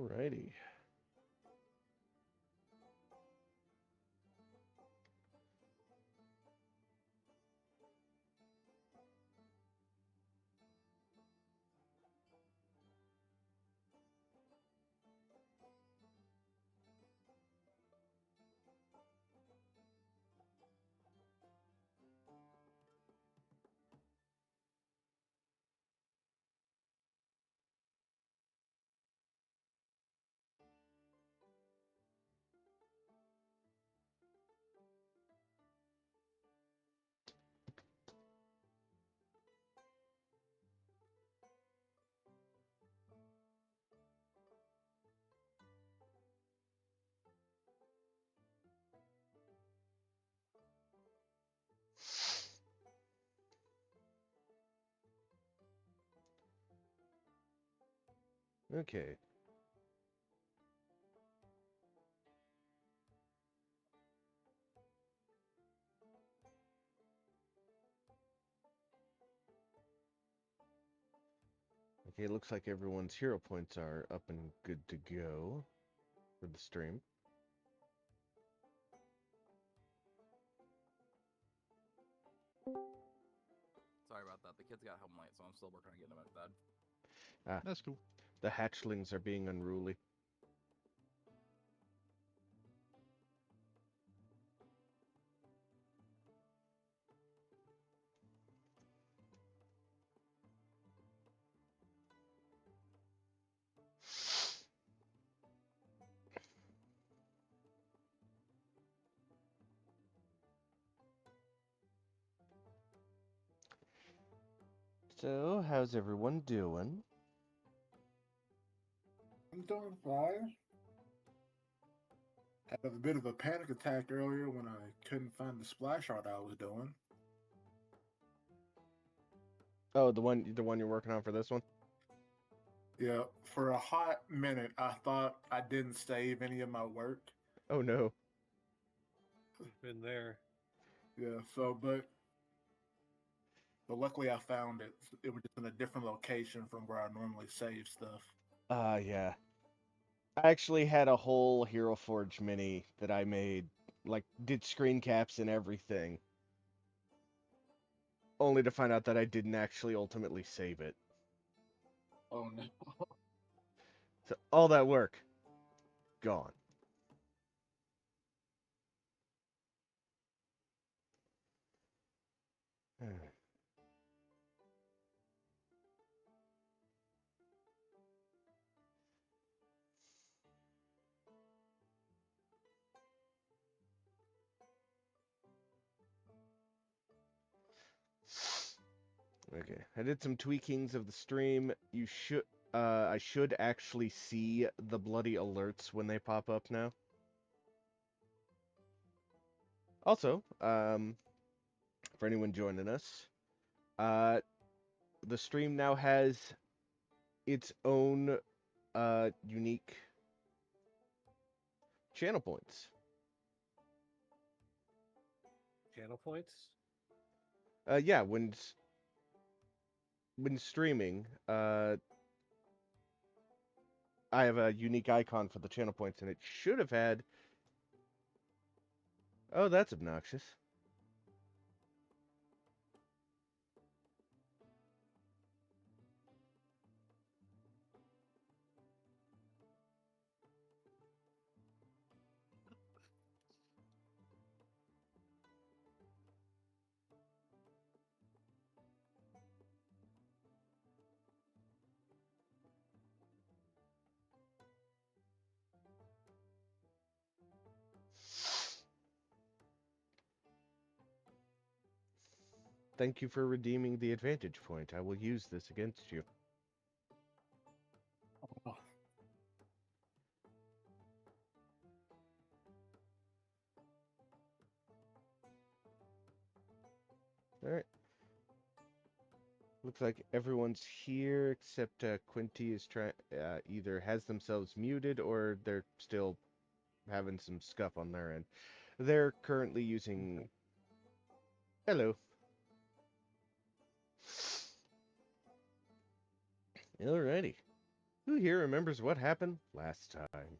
Alrighty. Okay. Okay, it looks like everyone's hero points are up and good to go for the stream. Sorry about that. The kids got home late, so I'm still working on getting them out of bed. Ah, That's cool. the hatchlings are being unruly. So, how's everyone doing? I'm doing fine. Had a bit of a panic attack earlier when I couldn't find the splash art I was doing. Oh, the one you're working on for this one? Yeah, for a hot minute, I thought I didn't save any of my work. Oh no. Been there. Yeah, but luckily I found it. It was just in a different location from where I normally save stuff. Yeah. I actually had a whole Hero Forge mini that I made, like, did screen caps and everything, only to find out that I didn't actually ultimately save it. Oh no. So, all that work, gone. Okay, I did some tweakings of the stream. I should actually see the bloody alerts when they pop up now. Also, for anyone joining us, uh, the stream now has its own unique channel points. Channel points? Yeah, when streaming, I have a unique icon for the channel points, and it should have had. Oh, that's obnoxious. Thank you for redeeming the advantage point. I will use this against you. Oh, All right. Looks like everyone's here except Quinty is trying either has themselves muted or they're still having some scuff on their end. They're currently using. Hello. Alrighty. Who here remembers what happened last time?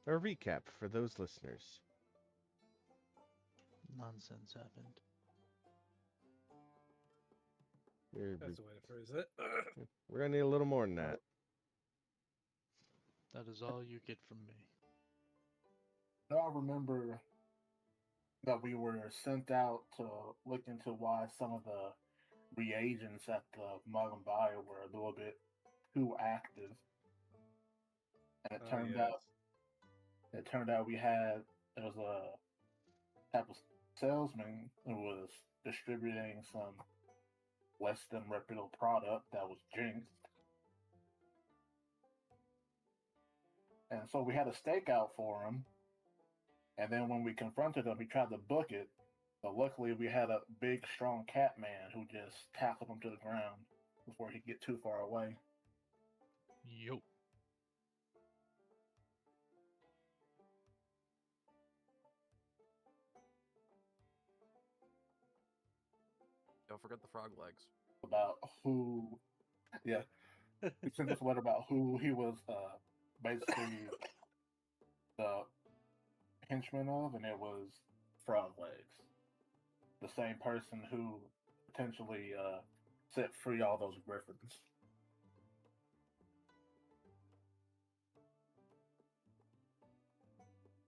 A recap for those listeners. Nonsense happened. That's the way to phrase it. We're gonna need a little more than that. That is all you get from me. I remember that we were sent out to look into why some of the reagents at the Mug Bio were a little bit too active, and Oh, yes. it turned out there was a type of salesman who was distributing some less than reputable product that was jinxed, and so we had a stakeout for him. And then when we confronted him, he tried to book it, but luckily we had a big, strong cat man who just tackled him to the ground before he could get too far away. Yo. Don't forget the frog legs. About who, yeah, he sent us a letter about who he was basically the henchman of, and it was Frog Legs, the same person who potentially set free all those griffins.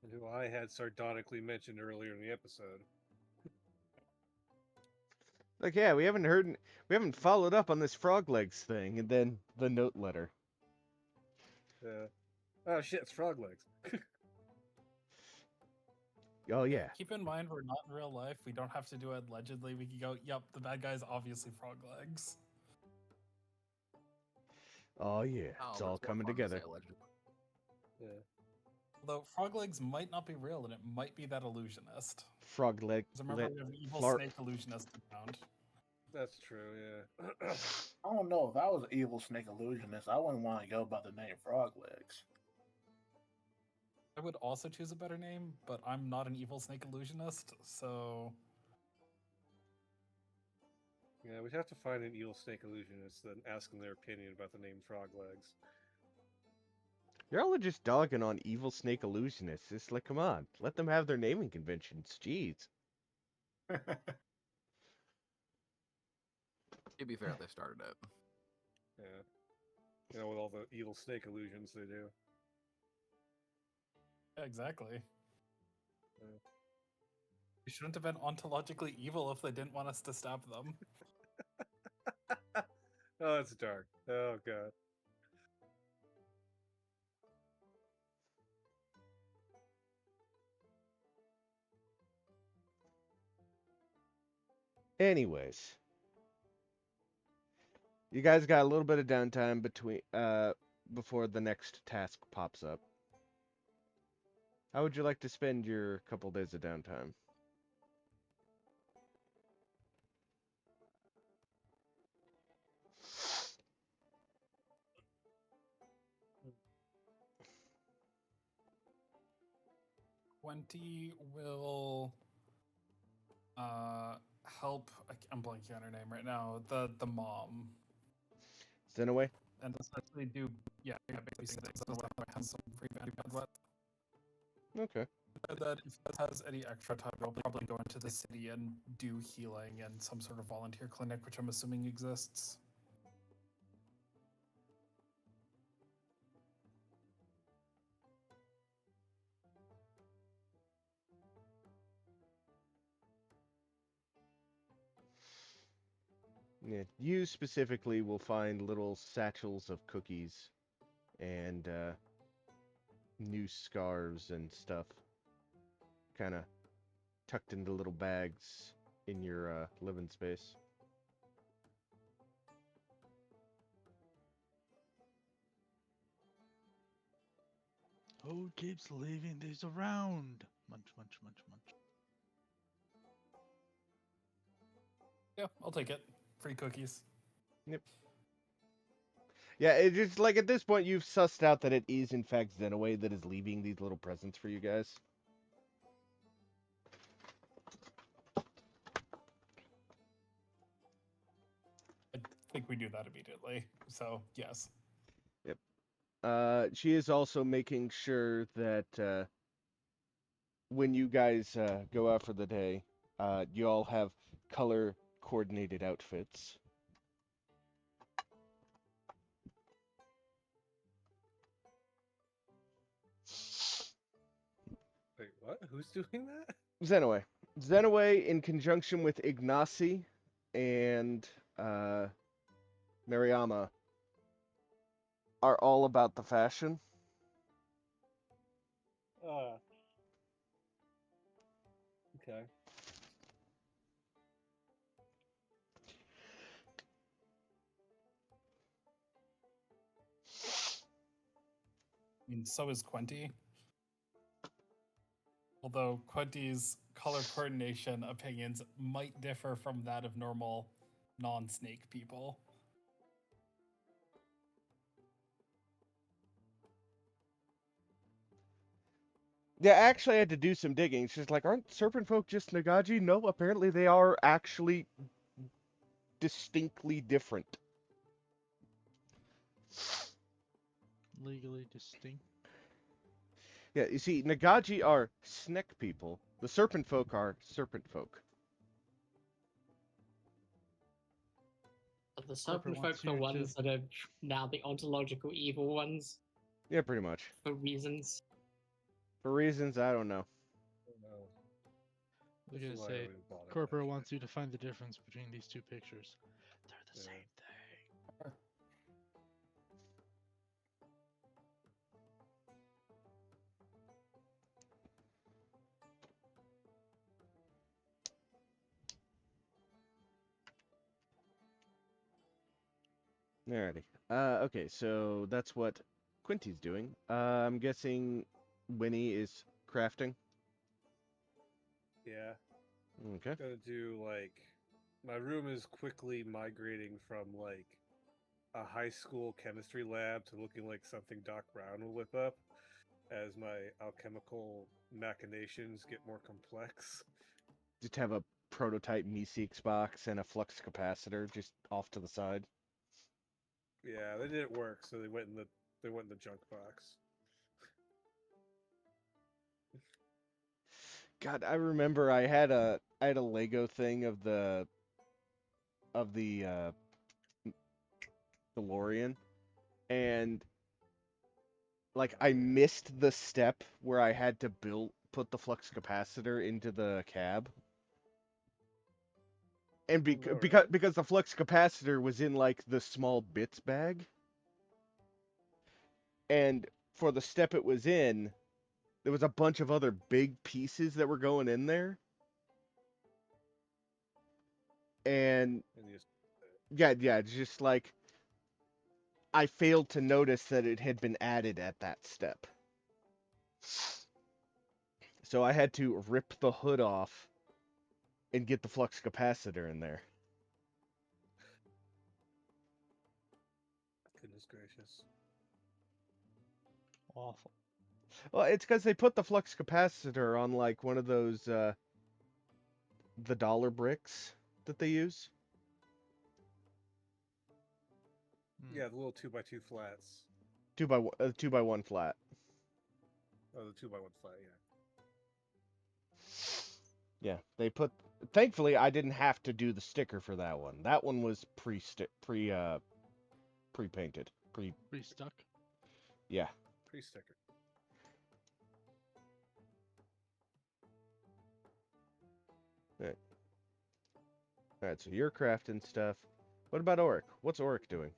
And who I had sardonically mentioned earlier in the episode. Like, yeah, we haven't followed up on this frog legs thing, and then the note letter. Oh shit, it's frog legs. Oh yeah, Keep in mind, we're not in real life. We don't have to do it allegedly. We can go, yep, the bad guy's obviously frog legs. oh yeah, Oh, it's but all more coming fun to say together. allegedly. Yeah. Although frog legs might not be real, and it might be that illusionist. Frog leg. 'Cause remember, we have an evil flar- snake illusionist around. That's true, yeah. I don't know if I was an evil snake illusionist. I wouldn't want to go by the name Frog Legs. I would also choose a better name, but I'm not an evil snake illusionist, so Yeah, we'd have to find an evil snake illusionist and ask them their opinion about the name Frog Legs. Y'all are just dogging on evil snake illusionists. It's like, come on, let them have their naming conventions. Jeez. To be fair, they started it. Yeah. You know, with all the evil snake illusions they do. yeah, exactly. Yeah. We shouldn't have been ontologically evil if they didn't want us to stab them. Oh, that's dark. Oh, God. Anyways, you guys got a little bit of downtime before the next task pops up. How would you like to spend your couple days of downtime? Wendy will help. I'm blanking on her name right now. The mom, Zenaway? and essentially do basically things so that I have some free bandwidth. Okay. That if it has any extra time, I'll probably go into the city and do healing and some sort of volunteer clinic, which I'm assuming exists. Yeah, you specifically will find little satchels of cookies and new scarves and stuff, kind of tucked into little bags in your living space. Who keeps leaving these around? Munch, munch, munch, munch. Yeah, I'll take it. Free cookies. Yep. Yeah, it's just like at this point you've sussed out that it is in fact Zenaway that is leaving these little presents for you guys. I think we do that immediately. So yes. She is also making sure that when you guys go out for the day, you all have color coordinated outfits. Wait, what? Who's doing that? Zenaway. Zenaway, in conjunction with Ignacy and uh, Mariama, are all about the fashion. Okay. I mean, so is Quenty. Although Quenty's color coordination opinions might differ from that of normal non-snake people. Yeah, actually, I had to do some digging. She's like, aren't serpent folk just Nagaji? No, apparently they are actually distinctly different. Legally distinct. Yeah, you see, Nagaji are snake people. The serpent folk are serpent folk. But the Corporate serpent folk wants are the you to. ones that are now the ontological evil ones Yeah, pretty much. for reasons. For reasons I don't know. No. I was This is gonna why I say, don't even bother Corporate watching wants you to find the difference between these two pictures. They're the Yeah. same thing. Alrighty. Okay, so that's what Quinty's doing. I'm guessing Winnie is crafting. Yeah. Okay. Gotta do like my room is quickly migrating from like a high school chemistry lab to looking like something Doc Brown will whip up as my alchemical machinations get more complex. Just have a prototype Meeseeks box and a flux capacitor just off to the side. Yeah, they didn't work, so they went in the junk box. God, I remember I had a Lego thing of the DeLorean, and like I missed the step where I had to put the flux capacitor into the cab. And Alright. because the flux capacitor was in like the small bits bag, and for the step it was in, there was a bunch of other big pieces that were going in there, and And you just yeah, it's just like I failed to notice that it had been added at that step, so I had to rip the hood off and get the flux capacitor in there. goodness gracious. Awful. Well, it's because they put the flux capacitor on like one of those the dollar bricks that they use. Yeah, the little 2x2 flats. 2x1 flat. Oh, the 2x1 flat, yeah. Yeah, they put. Thankfully, I didn't have to do the sticker for that one. That one was pre-painted. Restuck. Yeah. Pre-sticker. All right. So you're crafting stuff. What about Oric? What's Oric doing?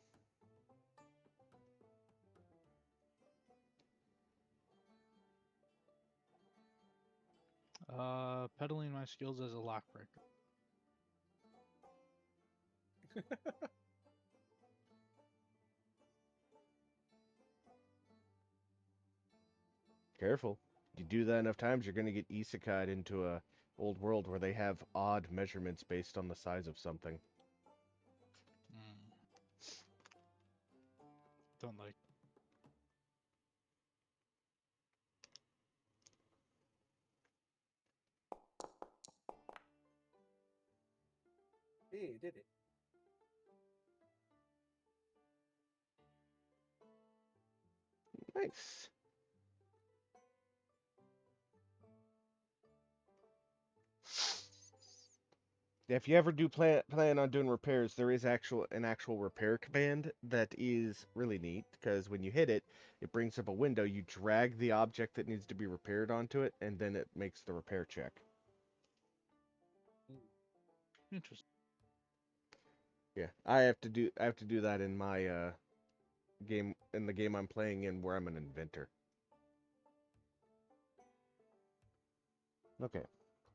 Peddling my skills as a lockbreaker. Careful. You do that enough times, you're gonna get isekai'd into a old world where they have odd measurements based on the size of something. Don't like. Hey, did it. Nice. If you ever do plan on doing repairs, there is an actual repair command that is really neat because when you hit it, it brings up a window. You drag the object that needs to be repaired onto it, and then it makes the repair check. Interesting. Yeah, I have to do that in my the game I'm playing in where I'm an inventor. Okay,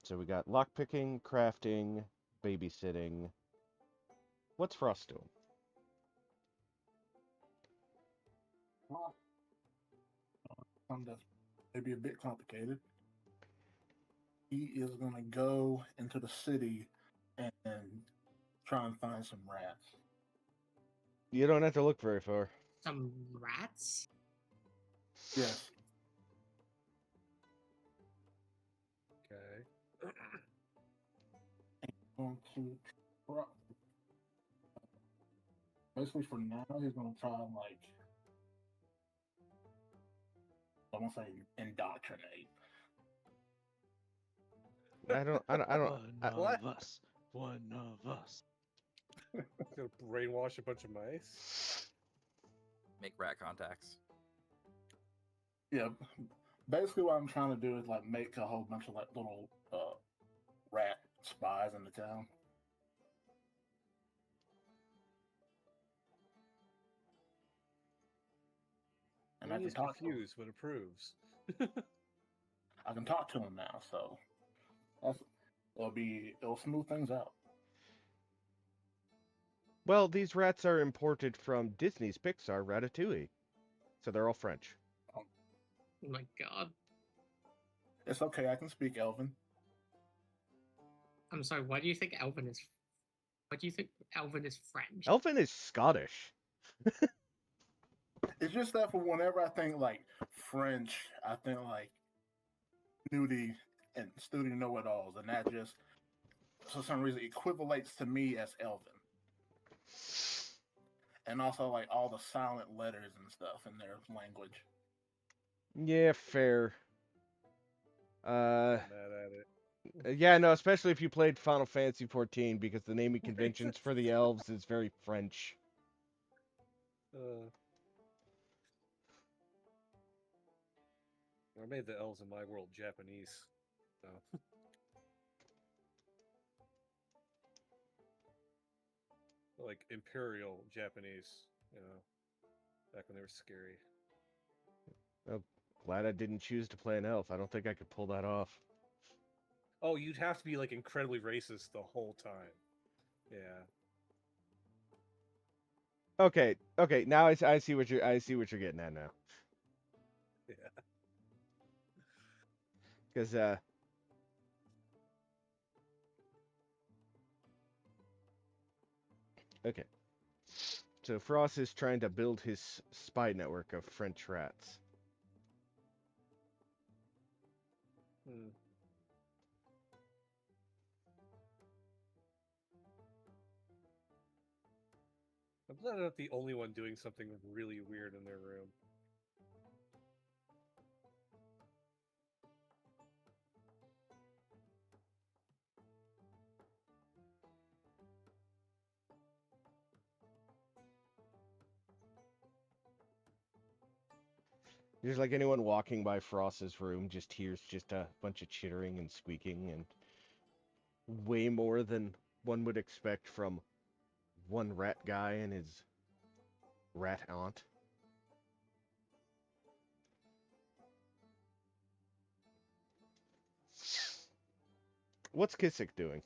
so we got lockpicking, crafting, babysitting. What's Frost doing? Well, that's maybe a bit complicated. He is going to go into the city and try and find some rats. You don't have to look very far. Some rats? Yes. Okay. Going to try, basically for now, he's going to try and I won't say indoctrinate. I don't. One What? of us. One of us. Gonna brainwash a bunch of mice. Make rat contacts. Yeah. Basically, what I'm trying to do is make a whole bunch of little rat spies in the town. And I can He's talk to him. confused but approves. I can talk to him now, so it'll smooth things out. Well, these rats are imported from Disney's Pixar Ratatouille, so they're all French. Oh my god. It's okay. I can speak Elven. I'm sorry, why do you think Elven is French? Elfin is Scottish. It's just that for whenever I think French, I think snooty and snooty know-it-alls, and that just for some reason equivalates to me as Elven. And also all the silent letters and stuff in their language. Yeah, fair. Mad at it. Yeah, no, especially if you played Final Fantasy XIV, because the naming conventions for the elves is very French. I made the elves in my world Japanese. So. Like Imperial Japanese, back when they were scary. Oh, glad I didn't choose to play an elf. I don't think I could pull that off. Oh, you'd have to be incredibly racist the whole time. Yeah. Okay. Now I see what you're getting at now. Yeah. Because okay. So Frost is trying to build his spy network of French rats. Hmm. I'm glad I'm not the only one doing something really weird in their room. Just like anyone walking by Frost's room just hears just a bunch of chittering and squeaking and way more than one would expect from one rat guy and his rat aunt. What's Kissick doing?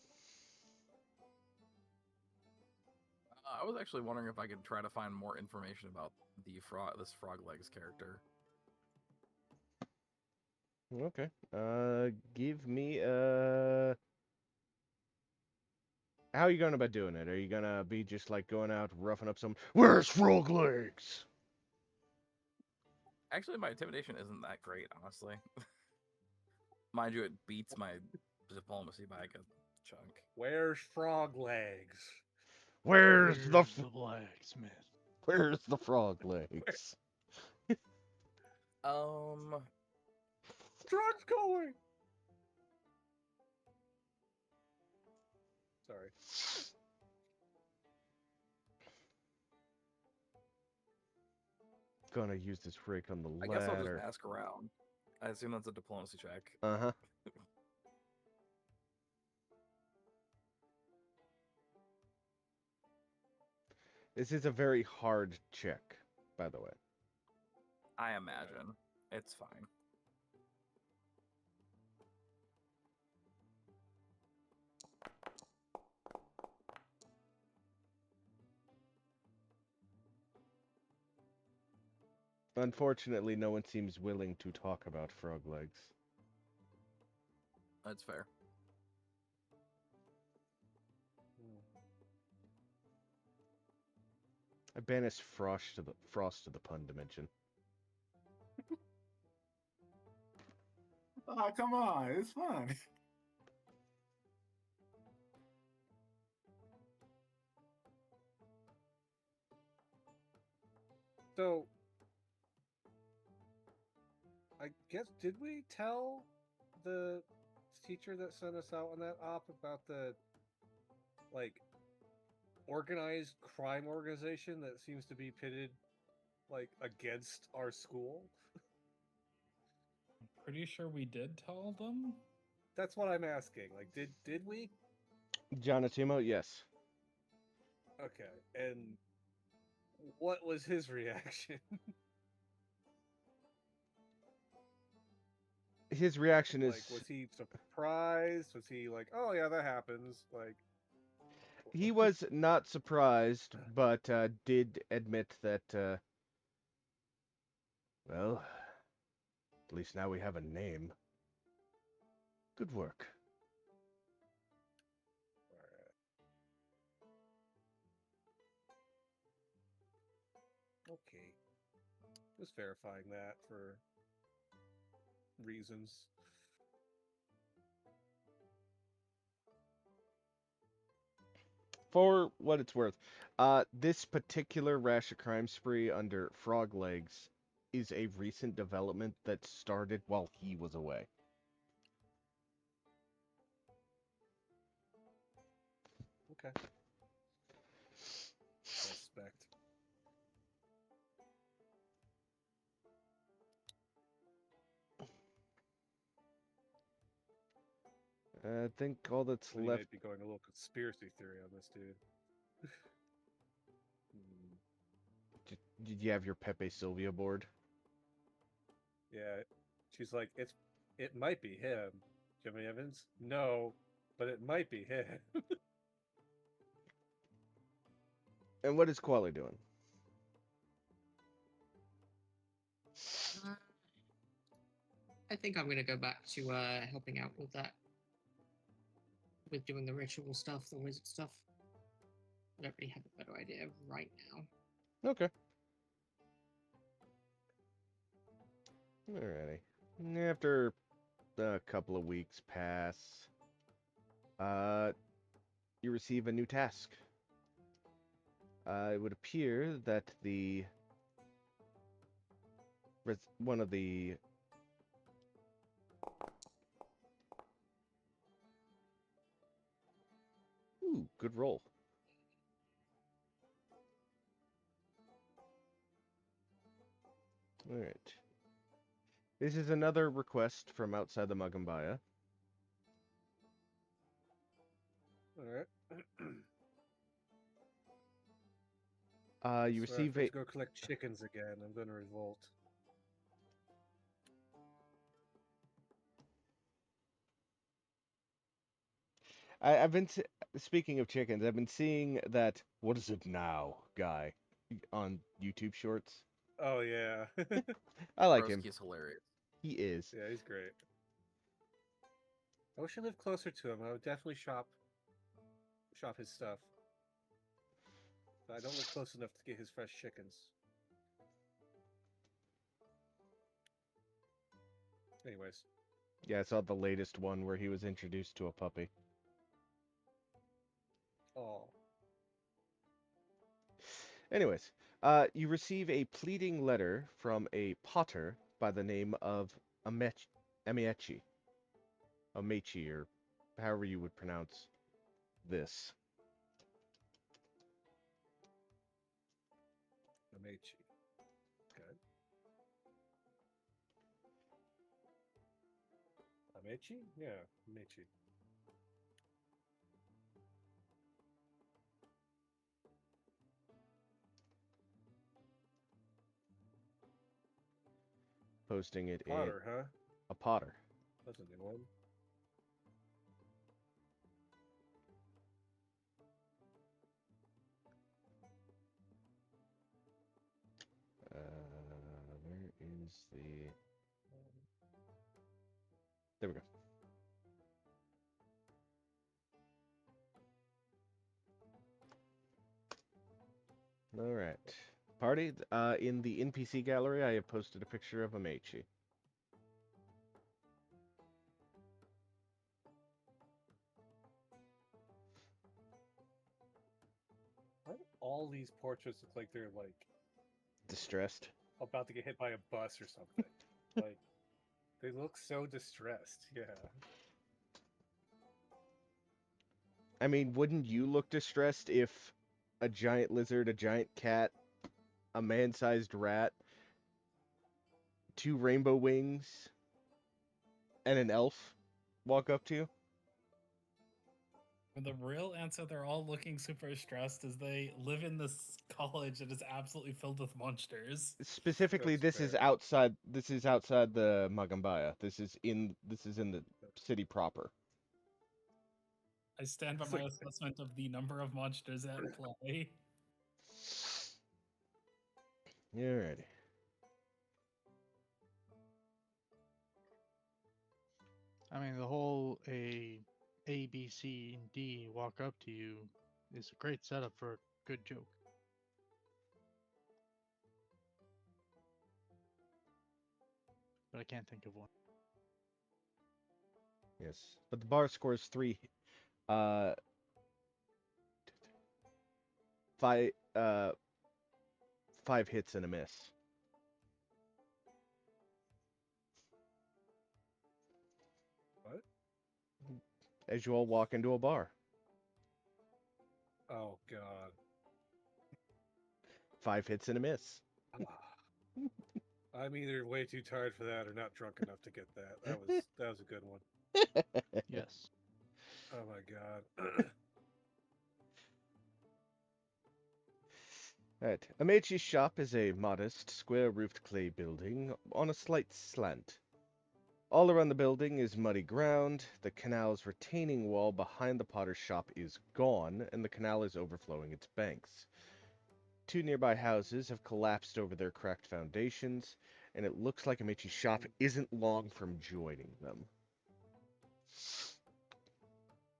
I was actually wondering if I could try to find more information about this Frog Legs character. Okay. Give me how are you going about doing it? Are you gonna be just going out roughing up some? Where's Frog Legs? Actually, my intimidation isn't that great, honestly. Mind you, it beats my diplomacy by a good chunk. Where's Frog Legs? Where's the blacksmith? Where's the Frog Legs? Um, Truck's going! Sorry. Gonna use this rake on the I guess I'll just ladder. ask around. I assume that's a diplomacy check. Uh-huh. This is a very hard check, by the way. I imagine. It's fine. Unfortunately, no one seems willing to talk about frog legs. That's fair. I banish Frost to the pun dimension. Oh, come on, it's fun. So, I guess, did we tell the teacher that sent us out on that op about the, like, organized crime organization that seems to be pitted, like, against our school? Pretty sure we did tell them. That's what I'm asking. Like, did we? Jonatimo, yes. Okay, and what was his reaction? His reaction is Like, was he surprised? Was he like, "Oh yeah, that happens"? Like, he was not surprised, but did admit that, well, at least now we have a name. Good work. alright. Okay, just verifying that for reasons. For what it's worth, this particular rash of crime spree under Frog Legs is a recent development that started while he was away. Okay, suspect. I think all that's We left. might be going a little conspiracy theory on this dude. Hmm. Did you have your Pepe Silvia board? Yeah, she's like, it might be him. Do you have any evidence? No, but it might be him. And what is Quali doing? Uh, I think I'm gonna go back to helping out with that, with doing the ritual stuff, the wizard stuff. I don't really have a better idea right now. Okay. Alrighty. After a couple of weeks pass, uh, you receive a new task. It would appear that one of the good roll. All right. This is another request from outside the Magambaya. All right. You Swear, if receive we have a. to go collect chickens again, I'm gonna revolt. I've been speaking of chickens. I've been seeing that "What is it now?" guy on YouTube Shorts. Oh yeah, I like him. Broski is hilarious. He is. yeah, he's great. I wish I lived closer to him. I would definitely shop his stuff. But I don't live close enough to get his fresh chickens. Anyways, Yeah, I saw the latest one where he was introduced to a puppy. oh, Anyways, you receive a pleading letter from a potter by the name of Amechi, Amechi, or however you would pronounce this. Amechi. Okay. Amechi? Yeah, Amechi. Posting it in Potter, huh? a Potter. That's a new one. Where is the? There we go. All right. Party. In the NPC gallery, I have posted a picture of Amechi. Why do all these portraits look like they're like Distressed. about to get hit by a bus or something? Like they look so distressed. Yeah. I mean, wouldn't you look distressed if a giant lizard, a giant cat, a man-sized rat, two rainbow wings, and an elf walk up to you? And the real answer, they're all looking super stressed as they live in this college that is absolutely filled with monsters. Specifically, That's this is fair. outside. This is outside the Magambaya. This is in. This is in the city proper. I stand by It's my like assessment of the number of monsters at play. Alrighty. I mean, the whole A, B, C, and D walk up to you is a great setup for a good joke. But I can't think of one. Yes, but the bar scores uh, five, uh, 5 hits and a miss. what? As you all walk into a bar. Oh god. 5 hits and a miss. I'm either way too tired for that or not drunk enough to get that. That was a good one. Yes. Oh my god. Right. Amechi's shop is a modest, square-roofed clay building on a slight slant. All around the building is muddy ground, the canal's retaining wall behind the potter's shop is gone, and the canal is overflowing its banks. 2 nearby houses have collapsed over their cracked foundations, and it looks like Amechi's shop isn't long from joining them.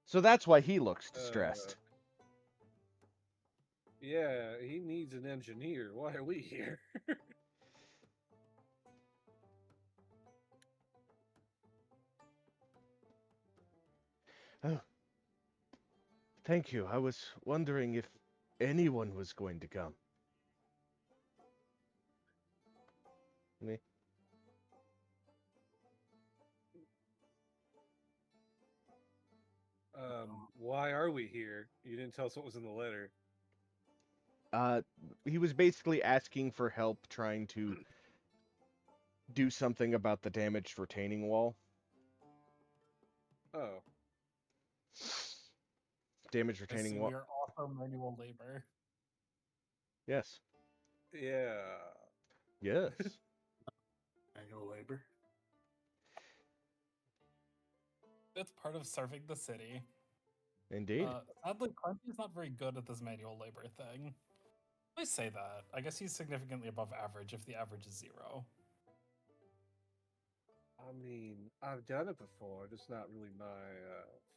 So that's why he looks distressed. Yeah, he needs an engineer. Why are we here? Oh, thank you. I was wondering if anyone was going to come. Me? Why are we here? You didn't tell us what was in the letter. Uh, he was basically asking for help trying to do something about the damaged retaining wall. Oh, Damaged I see retaining we wall. are also manual labor. Yes. yeah. Yes. Manual labor. It's part of serving the city. Indeed. Sadly, Clancy's not very good at this manual labor thing. I say that. I guess he's significantly above average if the average is 0. I mean, I've done it before. Just not really my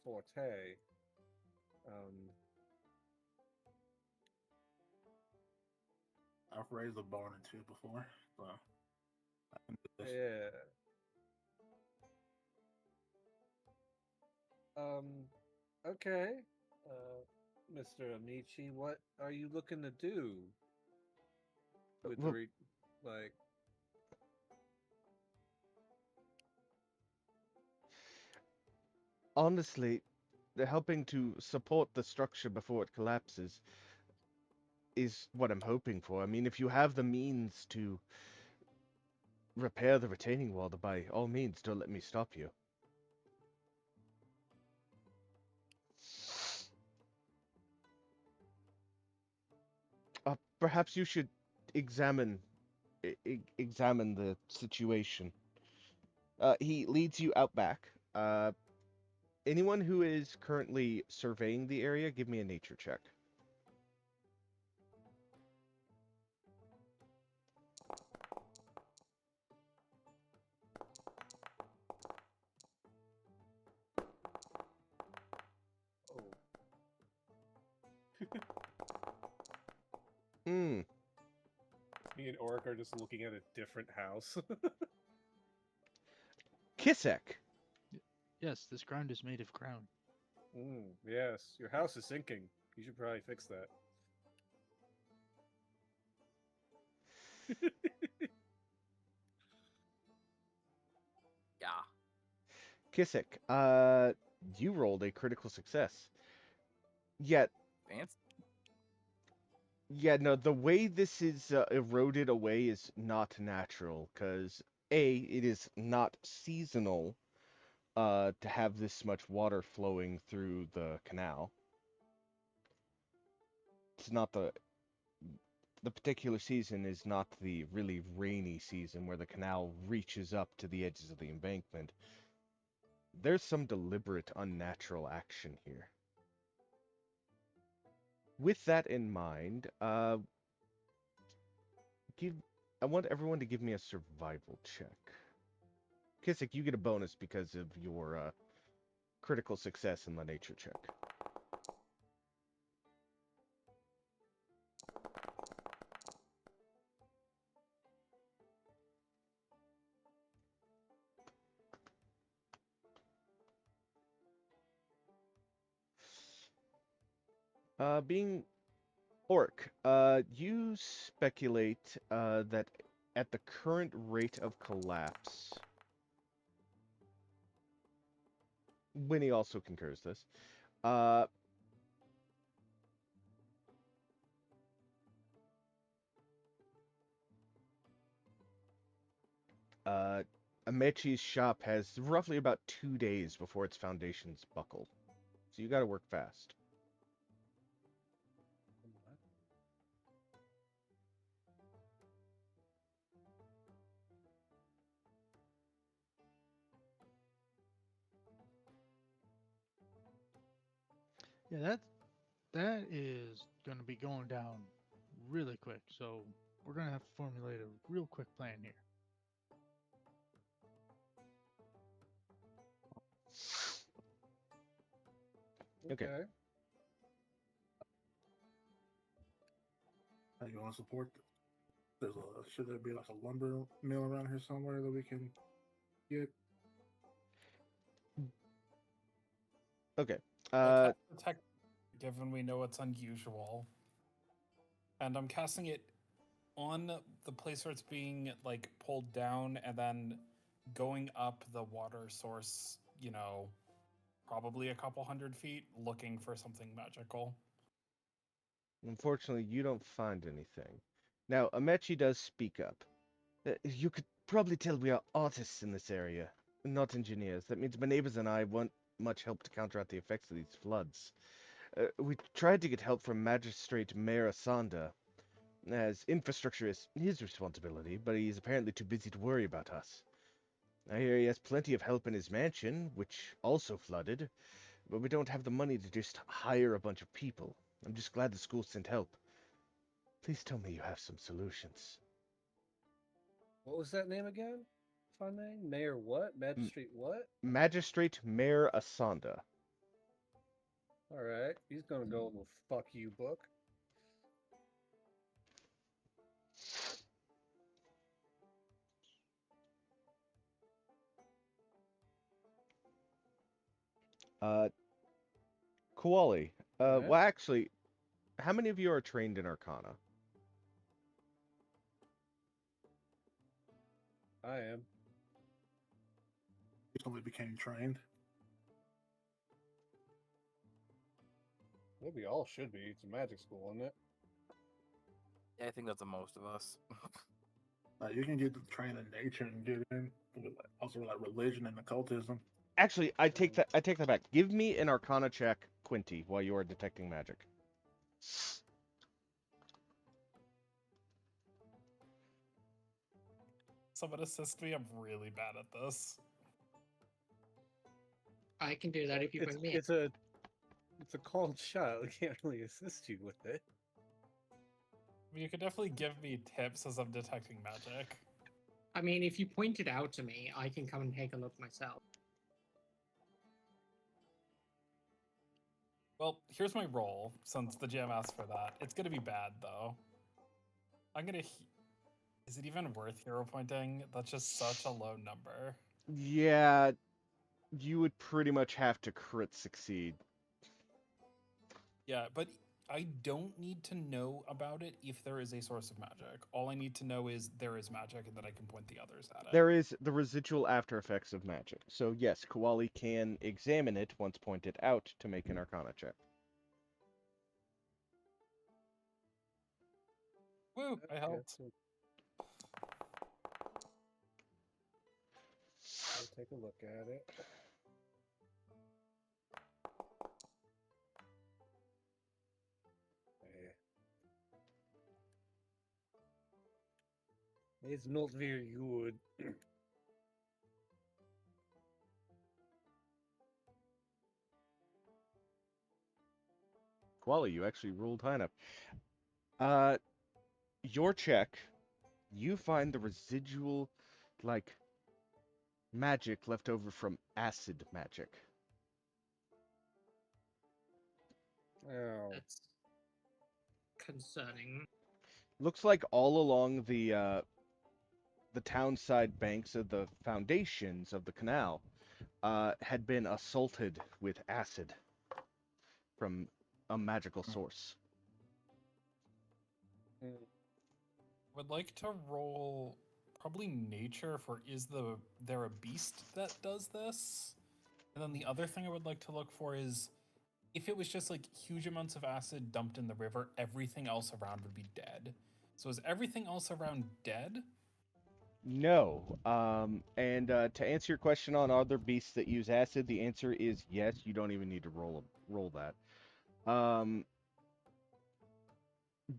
forte. Um, I've raised a barn or two before, so I can do this. yeah. Okay. Mr. Amici, what are you looking to do with Well, like? honestly, helping to support the structure before it collapses is what I'm hoping for. I mean, if you have the means to repair the retaining wall, then by all means, don't let me stop you. Perhaps you should examine examine the situation. He leads you out back. Anyone who is currently surveying the area, give me a nature check. Oh. Hmm. Me and Oric are just looking at a different house. Kisek. Yes, this ground is made of ground. Yes, your house is sinking. You should probably fix that. Yeah. Kisek, you rolled a critical success. Yet, Fancy. yeah, no, the way this is eroded away is not natural, because A, it is not seasonal to have this much water flowing through the canal. It's not the particular season is not the really rainy season where the canal reaches up to the edges of the embankment. There's some deliberate unnatural action here. With that in mind, give I want everyone to give me a survival check. Kisik, you get a bonus because of your critical success in the nature check. Being Orc, you speculate that at the current rate of collapse, Winnie also concurs this. Uh, uh, Amechi's shop has roughly about 2 days before its foundations buckle, so you got to work fast. Yeah, that is going to be going down really quick. So we're going to have to formulate a real quick plan here. Okay. How you want to support? Should there be like a lumber mill around here somewhere that we can get? Okay. Detect, given we know it's unusual, and I'm casting it on the place where it's being like pulled down, and then going up the water source. Probably a couple 100 feet, looking for something magical. Unfortunately, you don't find anything. Now, Amechi does speak up. You could probably tell we are artists in this area, not engineers. That means my neighbors and I want much help to counteract the effects of these floods. We tried to get help from Magistrate Mayor Asanda, as infrastructure is his responsibility, but he's apparently too busy to worry about us. I hear he has plenty of help in his mansion, which also flooded, but we don't have the money to just hire a bunch of people. I'm just glad the school sent help. Please tell me you have some solutions. What was that name again? Fun name? Mayor what? Magistrate what? Magistrate Mayor Asanda. Alright, he's gonna go in the fuck you book. Koali. Alright, Well, actually, how many of you are trained in Arcana? I am. Recently became trained. Maybe all should be. It's a magic school, isn't it? Yeah, I think that's the most of us. You can get the train in nature and get in. Also, like religion and occultism. Actually, I take that back. Give me an Arcana check, Quinty, while you are detecting magic. Someone assist me. I'm really bad at this. I can do that if you It's bring me. it's a it's a cold shot. We can't really assist you with it. I mean, you could definitely give me tips as I'm detecting magic. I mean, if you point it out to me, I can come and take a look myself. Well, here's my roll, since the GM asked for that. It's gonna be bad, though. I'm gonna... Is it even worth hero pointing? That's just such a low number. Yeah, you would pretty much have to crit succeed. Yeah, but I don't need to know about it if there is a source of magic. All I need to know is there is magic and that I can point the others at it. There is the residual after effects of magic. So yes, Koali can examine it once pointed out to make an Arcana check. Woo! I helped. I'll take a look at it. It's not very good. Koali, you actually ruled high enough. Your check, you find the residual, like, magic left over from acid magic. Oh. That's concerning. Looks like all along the townside banks of the foundations of the canal had been assaulted with acid from a magical source. Would like to roll probably nature for there a beast that does this? And then the other thing I would like to look for is if it was just like huge amounts of acid dumped in the river, everything else around would be dead. So is everything else around dead? No. And to answer your question on are there beasts that use acid, the answer is yes. You don't even need to roll that.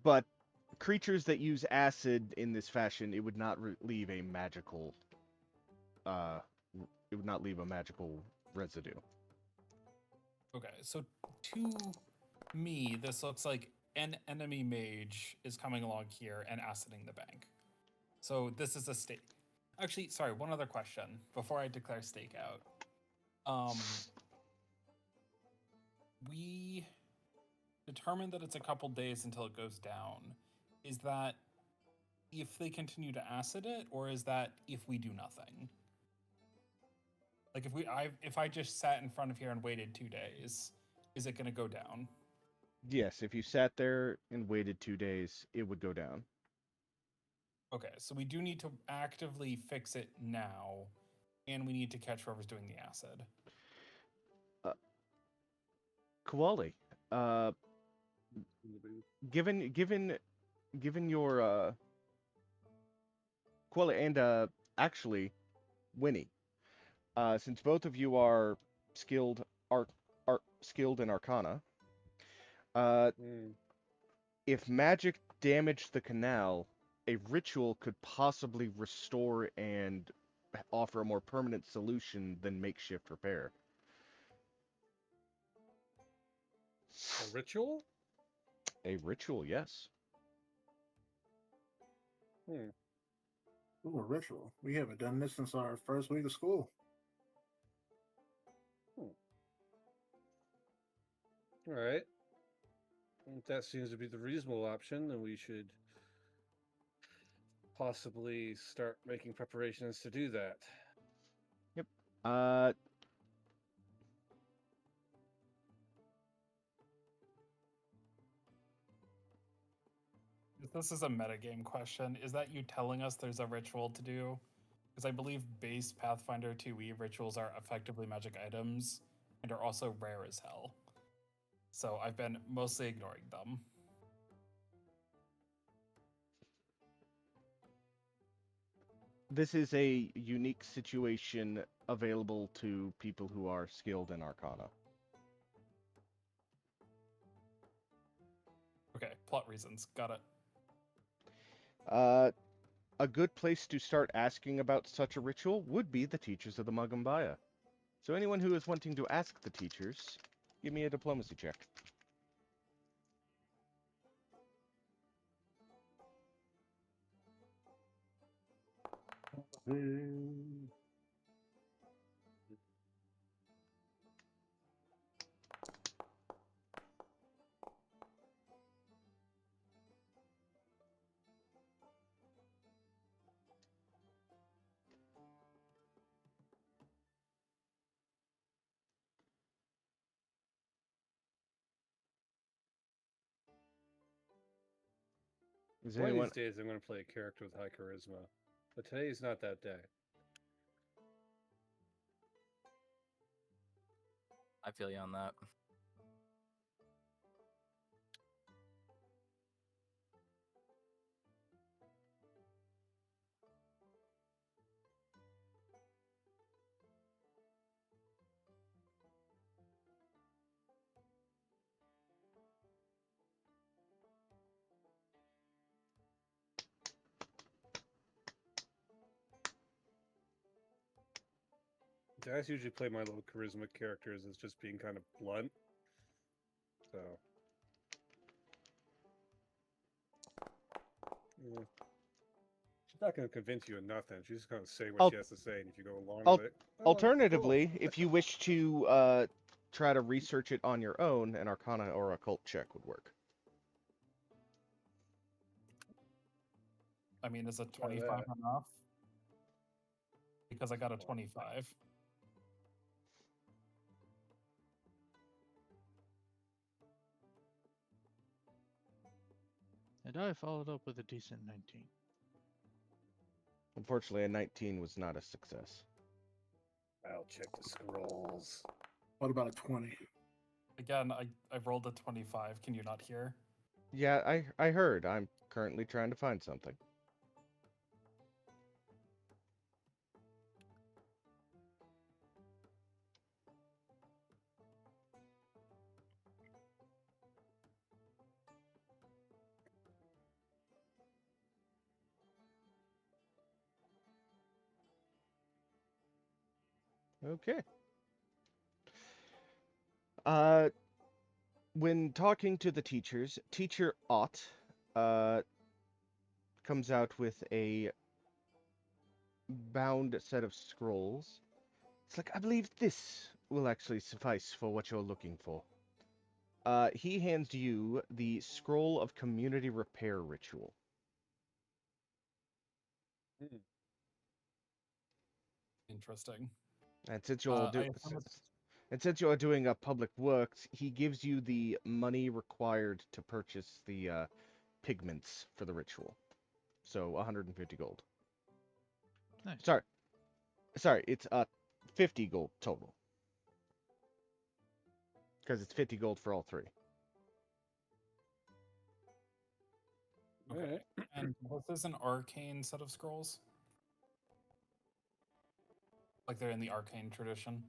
But creatures that use acid in this fashion, it would not leave a magical. Uh, it would not leave a magical residue. Okay, so to me, this looks like an enemy mage is coming along here and aciding the bank. So this is a stake. Actually, sorry, one other question before I declare stake out. We determined that it's a couple days until it goes down. Is that if they continue to acid it, or is that if we do nothing? Like if I just sat in front of here and waited 2 days, is it going to go down? Yes, if you sat there and waited 2 days, it would go down. Okay, so we do need to actively fix it now, and we need to catch whoever's doing the acid. Koali, given your Koali and actually Winnie, since both of you are skilled skilled in Arcana, if magic damaged the canal, a ritual could possibly restore and offer a more permanent solution than makeshift repair. A ritual? A ritual, yes. Hmm. Ooh, a ritual. We haven't done this since our first week of school. All right. If that seems to be the reasonable option, then we should possibly start making preparations to do that. Yep. This is a metagame question. Is that you telling us there's a ritual to do? Because I believe base Pathfinder 2e rituals are effectively magic items and are also rare as hell. So I've been mostly ignoring them. This is a unique situation available to people who are skilled in Arcana. Okay, plot reasons. Got it. A good place to start asking about such a ritual would be the teachers of the Magambaya. So anyone who is wanting to ask the teachers, give me a diplomacy check. Is One of anyone these days, I'm going to play a character with high charisma, but today's not that day. I feel you on that. I usually play my low charisma characters as just being kind of blunt. So. Yeah. She's not going to convince you of nothing. She's just going to say what Al- she has to say, and if you go along al- with it, oh, Alternatively, cool. if you wish to try to research it on your own, an Arcana or occult check would work. I mean, is a Try 25 that. enough? Because I got a 25. And I followed up with a decent 19. Unfortunately, a 19 was not a success. I'll check the scrolls. What about a 20? Again, I rolled a 25. Can you not hear? Yeah, I heard. I'm currently trying to find something. Okay. Uh, when talking to the teachers, Teacher Ott comes out with a bound set of scrolls. It's like, I believe this will actually suffice for what you're looking for. He hands you the Scroll of Community Repair Ritual. Hmm. Interesting. And since you're I assume it's and since you're doing a public works, he gives you the money required to purchase the pigments for the ritual. So 150 gold. Nice. Sorry, it's 50 gold total. Because it's 50 gold for all three. okay. Alright. And this is an arcane set of scrolls? Like they're in the arcane tradition?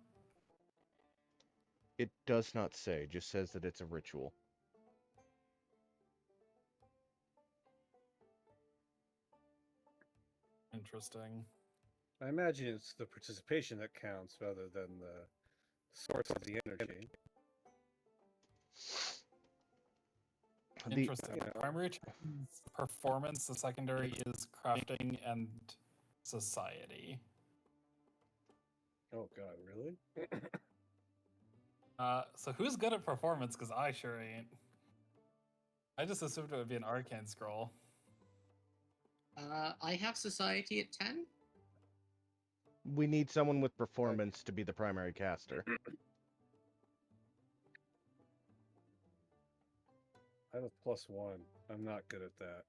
It does not say, just says that it's a ritual. Interesting. I imagine it's the participation that counts rather than the source of the energy. The Interesting. you know. Primary check is performance, the secondary is crafting and society. Oh god, really? So who's good at performance? Because I sure ain't. I just assumed it would be an arcane scroll. I have society at 10. we need someone with performance to be the primary caster. I have a +1. I'm not good at that.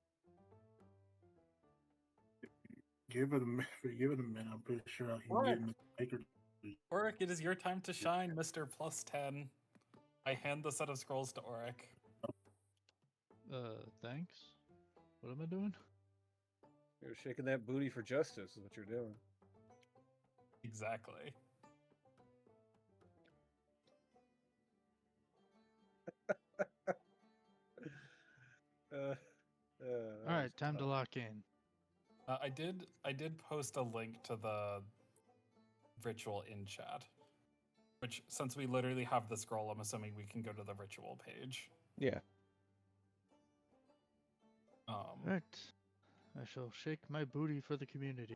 Give it a minute. Give it a minute. I'm pretty sure I can What? get Mr. Baker. Oric, it is your time to shine, Mr. +10. I hand the set of scrolls to Auric. Thanks. What am I doing? You're shaking that booty for justice, is what you're doing. Exactly. All All right, time to lock in. I did post a link to the ritual in chat, which since we literally have the scroll, I'm assuming we can go to the ritual page. Yeah. All right. I shall shake my booty for the community.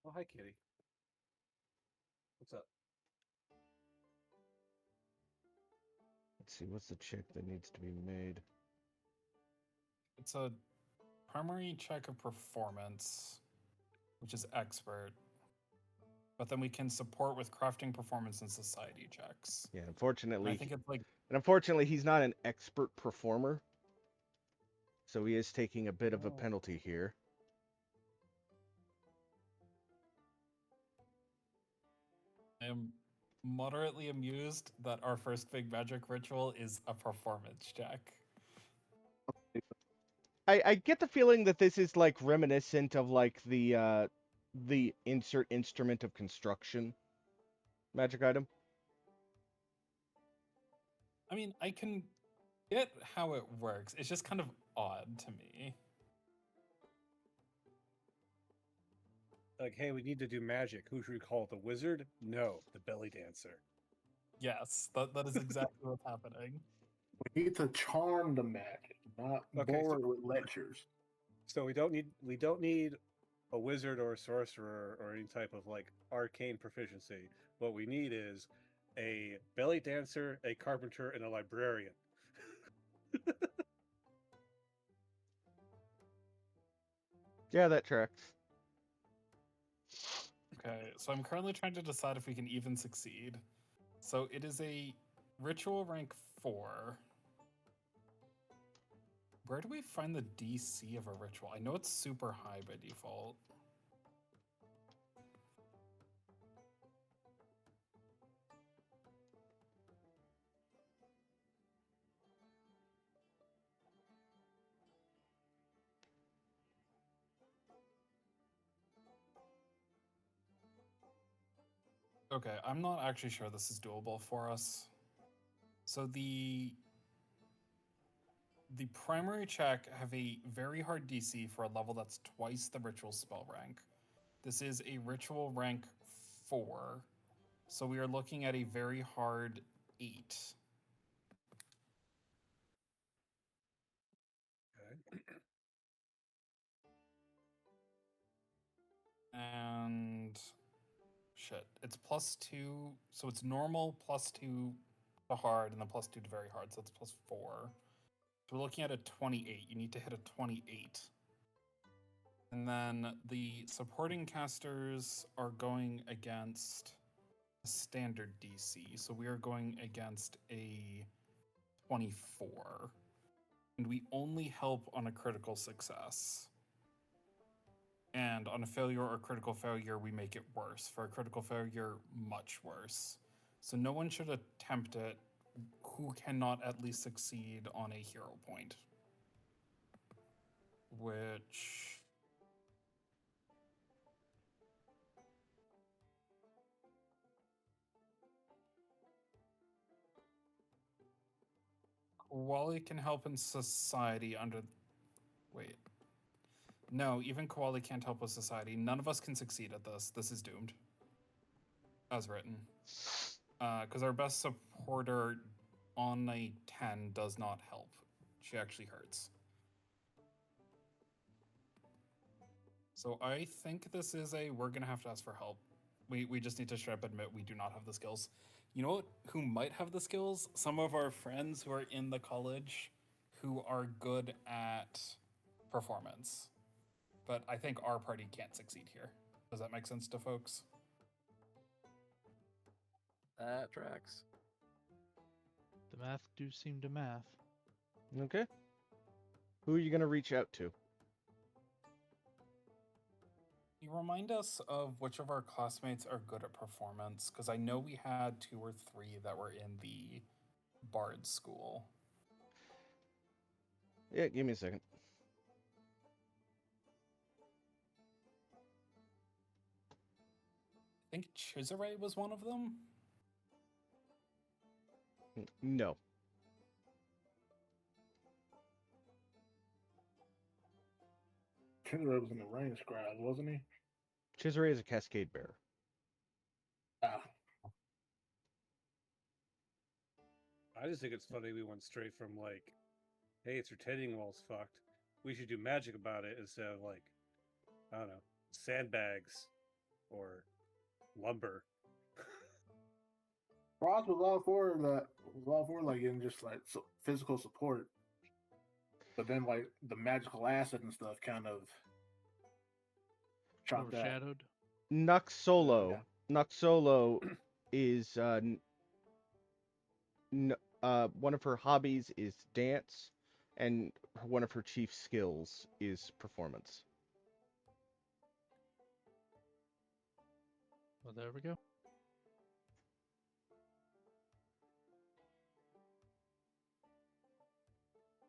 Oh, hi, Kitty. What's up? Let's see, what's the check that needs to be made? It's a primary check of performance, which is expert. But then we can support with crafting, performance, and society checks. Yeah, And I unfortunately, think it's like he's not an expert performer, so he is taking a bit of a penalty here. I am moderately amused that our first big magic ritual is a performance check. I get the feeling that this is like reminiscent of like the insert instrument of construction magic item. I mean, I can get how it works. It's just kind of odd to me. Like, hey, we need to do magic. Who should we call it? The wizard? No, the belly dancer. Yes, that is exactly what's happening. We need to charm the magic, not Okay, bore it with lectures. So we don't need a wizard or a sorcerer or any type of like arcane proficiency. What we need is a belly dancer, a carpenter, and a librarian. Yeah, that tracks. Okay, so I'm currently trying to decide if we can even succeed. So it is a ritual rank 4. Where do we find the DC of a ritual? I know it's super high by default. Okay, I'm not actually sure this is doable for us. So the primary check have a very hard DC for a level that's twice the ritual spell rank. This is a ritual rank 4. So we are looking at a very hard 8. Okay. And shit, it's +2. So it's normal +2 to hard and then +2 to very hard. So that's +4. So we're looking at a 28. You need to hit a 28. And then the supporting casters are going against a standard DC. So we are going against a 24. And we only help on a critical success. And on a failure or critical failure, we make it worse. For a critical failure, much worse. So no one should attempt it who cannot at least succeed on a hero point. Which... Koali can help in society under... Wait. No, even Koali can't help with society. None of us can succeed at this. This is doomed. As written. Because our best supporter on a 10 does not help. She actually hurts. So I think this is we're going to have to ask for help. We just need to straight up admit we do not have the skills. You know what? Who might have the skills? Some of our friends who are in the college who are good at performance. But I think our party can't succeed here. Does that make sense to folks? That tracks. The math do seem to math. Okay. Who are you going to reach out to? You remind us of which of our classmates are good at performance, because I know we had 2 or 3 that were in the Bard school. Yeah, give me a second. I think Chisare was one of them. No. Chisholm was in the range scribe, wasn't he? Chisare is a cascade bearer. Ah, I just think it's funny we went straight from like, hey, its retaining wall's fucked. We should do magic about it instead of like, I don't know, sandbags or lumber. Ross was all for that. Was all for like getting just like physical support, but then like the magical acid and stuff kind of chopped that. Overshadowed. Nuxolo. Yeah. Nuxolo is one of her hobbies is dance, and one of her chief skills is performance. Well, there we go.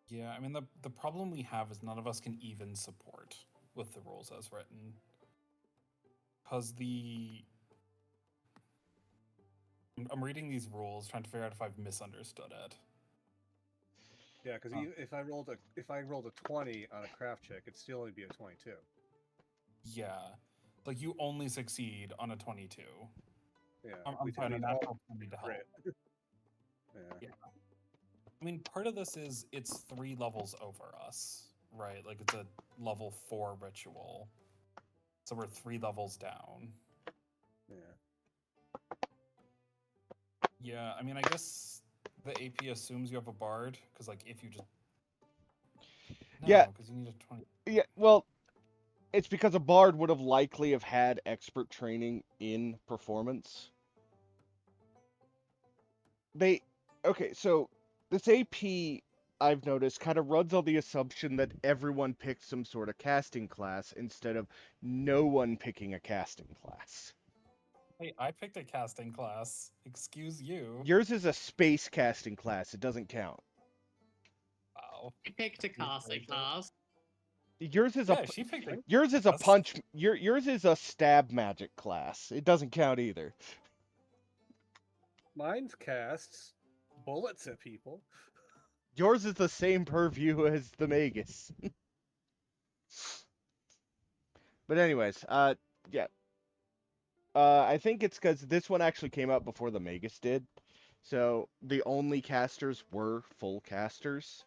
Yeah, I mean, the problem we have is none of us can even support with the rules as written. Because I'm reading these rules, trying to figure out if I've misunderstood it. Yeah, because if I rolled a 20 on a craft check, it'd still only be a 22. Yeah. Like, you only succeed on a 22. Yeah, I'm we fine, a we'd all natural 20 to help. crit. Yeah. Yeah. I mean, part of this is it's 3 levels over us, right? Like, it's a level 4 ritual. So we're 3 levels down. Yeah. Yeah, I mean, I guess the AP assumes you have a bard, because, like, if you just... No, Yeah. because you need a 20... Yeah, well, it's because a bard would have likely have had expert training in performance. Okay, so this AP I've noticed kind of runs on the assumption that everyone picked some sort of casting class instead of no one picking a casting class. Hey, I picked a casting class. Excuse you. Yours is a space casting class. It doesn't count. Wow. I picked a casting class. Yours is Yeah, she picked a yours is a class. punch. Yours is a stab magic class. It doesn't count either. Mine's casts bullets at people. Yours is the same purview as the Magus. But anyways, yeah. I think it's because this one actually came out before the Magus did. So the only casters were full casters.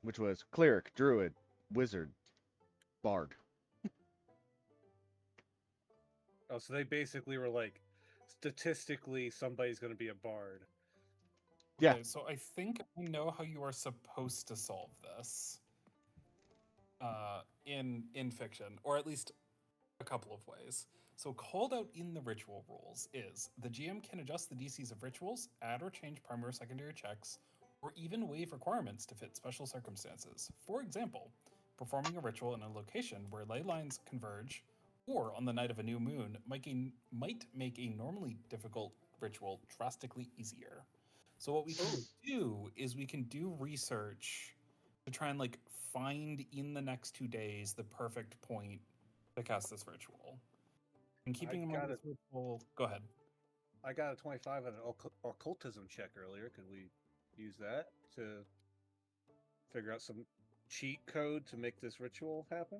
Which was cleric, druid, wizard, bard. Oh, so they basically were like, statistically, somebody's going to be a bard. Yeah. Okay, so I think I know how you are supposed to solve this. In fiction, or at least a couple of ways. So called out in the ritual rules is the GM can adjust the DCs of rituals, add or change primary or secondary checks, or even waive requirements to fit special circumstances. For example, performing a ritual in a location where ley lines converge, or on the night of a new moon, might make a normally difficult ritual drastically easier. So what we can do is we can do research to try and like find in the next 2 days the perfect point to cast this ritual. And keeping in mind this ritual, go ahead. I got a 25 on an occultism check earlier. Could we use that to figure out some cheat code to make this ritual happen?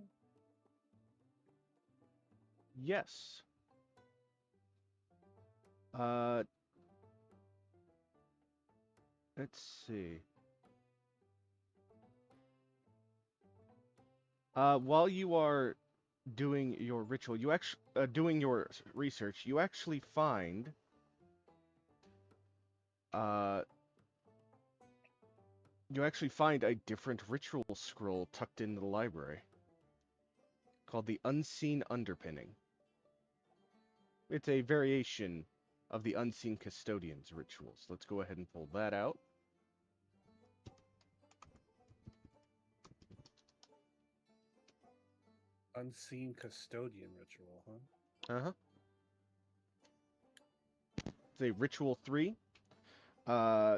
Yes. Uh, let's see. While you are doing your ritual, you actually doing your research, you actually find uh a different ritual scroll tucked into the library called the Unseen Underpinning. It's a variation of the Unseen Custodian's rituals. Let's go ahead and pull that out. unseen custodian ritual, huh? Uh-huh. It's a ritual 3. Uh,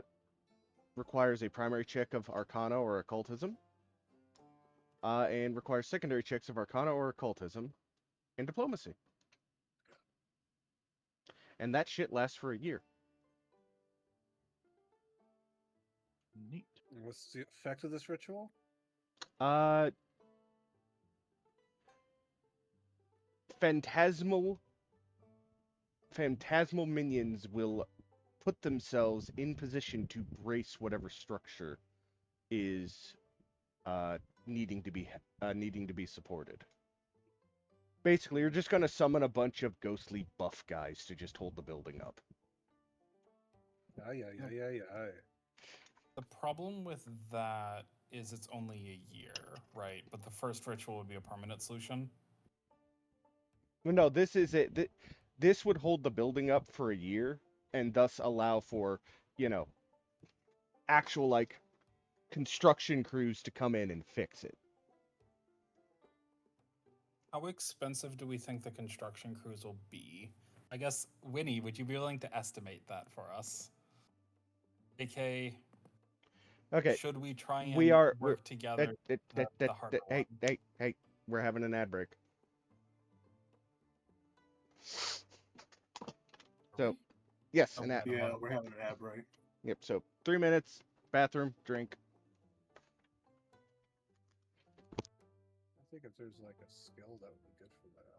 requires a primary check of Arcana or Occultism. And requires secondary checks of Arcana or Occultism and Diplomacy. And that shit lasts for a year. Neat. What's the effect of this ritual? Uh, phantasmal minions will put themselves in position to brace whatever structure is needing to be supported. Basically, you're just gonna summon a bunch of ghostly buff guys to just hold the building up. Aye. The problem with that is it's only a year, right? But the first ritual would be a permanent solution. No, this is it. This would hold the building up for a year and thus allow for, actual like construction crews to come in and fix it. How expensive do we think the construction crews will be? I guess, Winnie, would you be willing to estimate that for us? AK, Okay, should we try and we are work together the harder one? Hey, we're having an ad break. So, yes, an ad. Yeah, we're having an ad break. Yep. So 3 minutes, bathroom, drink. I think if there's like a skill that would be good for that.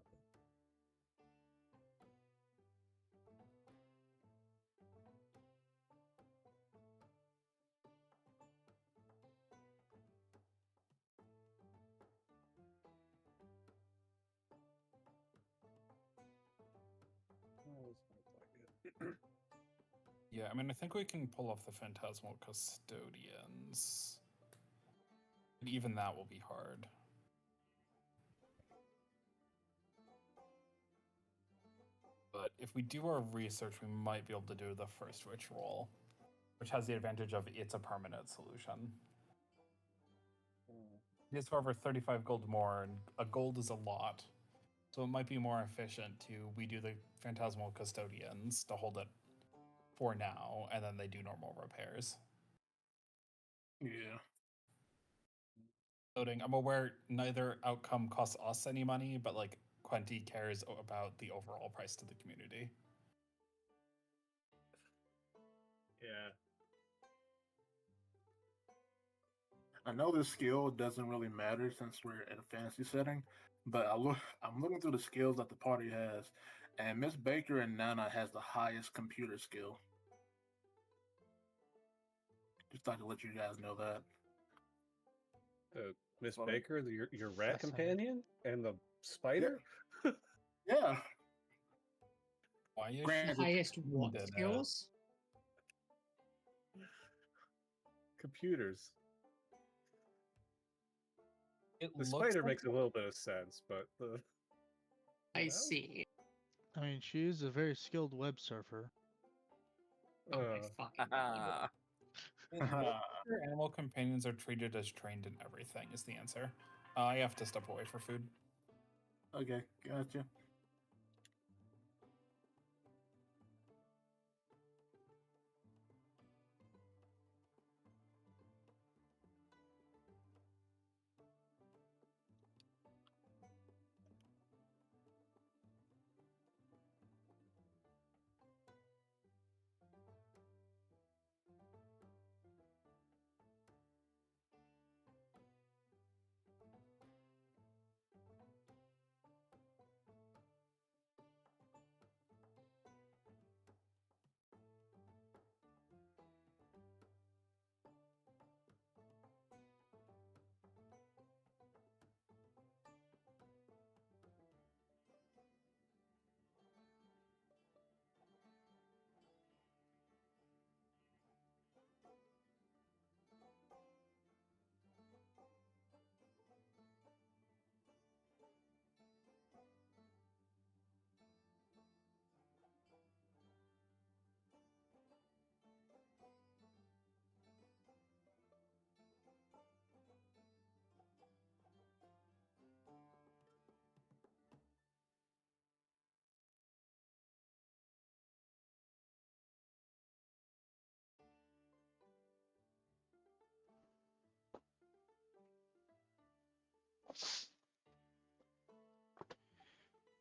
Oh, this looks like it. Yeah, I mean, I think we can pull off the Phantasmal Custodians. But even that will be hard. But if we do our research, we might be able to do the first ritual, which has the advantage of it's a permanent solution. It's however 35 gold more, and a gold is a lot. So it might be more efficient to we do the Phantasmal Custodians to hold it for now, and then they do normal repairs. Yeah. Noting, I'm aware neither outcome costs us any money, but like Quenty cares about the overall price to the community. Yeah. I know this skill doesn't really matter since we're in a fantasy setting, but I'm looking through the skills that the party has, and Miss Baker and Nana has the highest computer skill. Just thought to let you guys know that. Miss Well, Baker, your rat That's not- companion, and the spider. Yeah. Why is Granted, she Highest what did it. skills? Computers. It The looks spider like makes a little bit of sense, but the I No? see. I mean, she is a very skilled web surfer. Oh my uh, fucking god. it looks like your animal companions are treated as trained in everything. Is the answer? I have to step away for food. Okay, gotcha.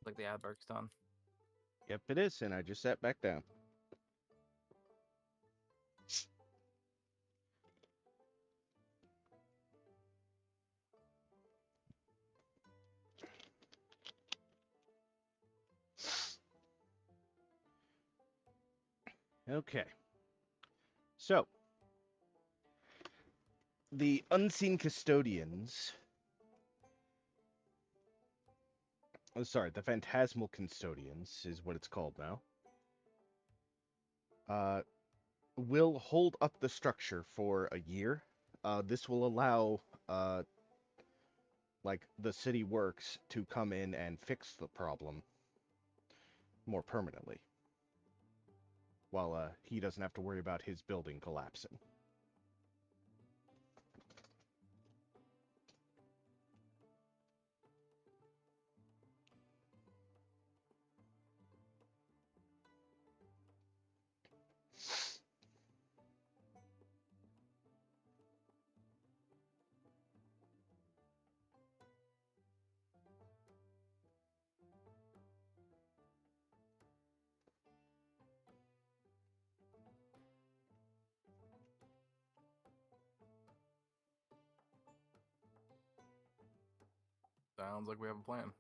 Like the ad work's done. Yep, it is, and I just sat back down. Okay. So, the unseen custodians. Oh, sorry, the phantasmal custodians is what it's called now. Will hold up the structure for a year. This will allow, like, the city works to come in and fix the problem more permanently, while he doesn't have to worry about his building collapsing. Sounds like we have a plan.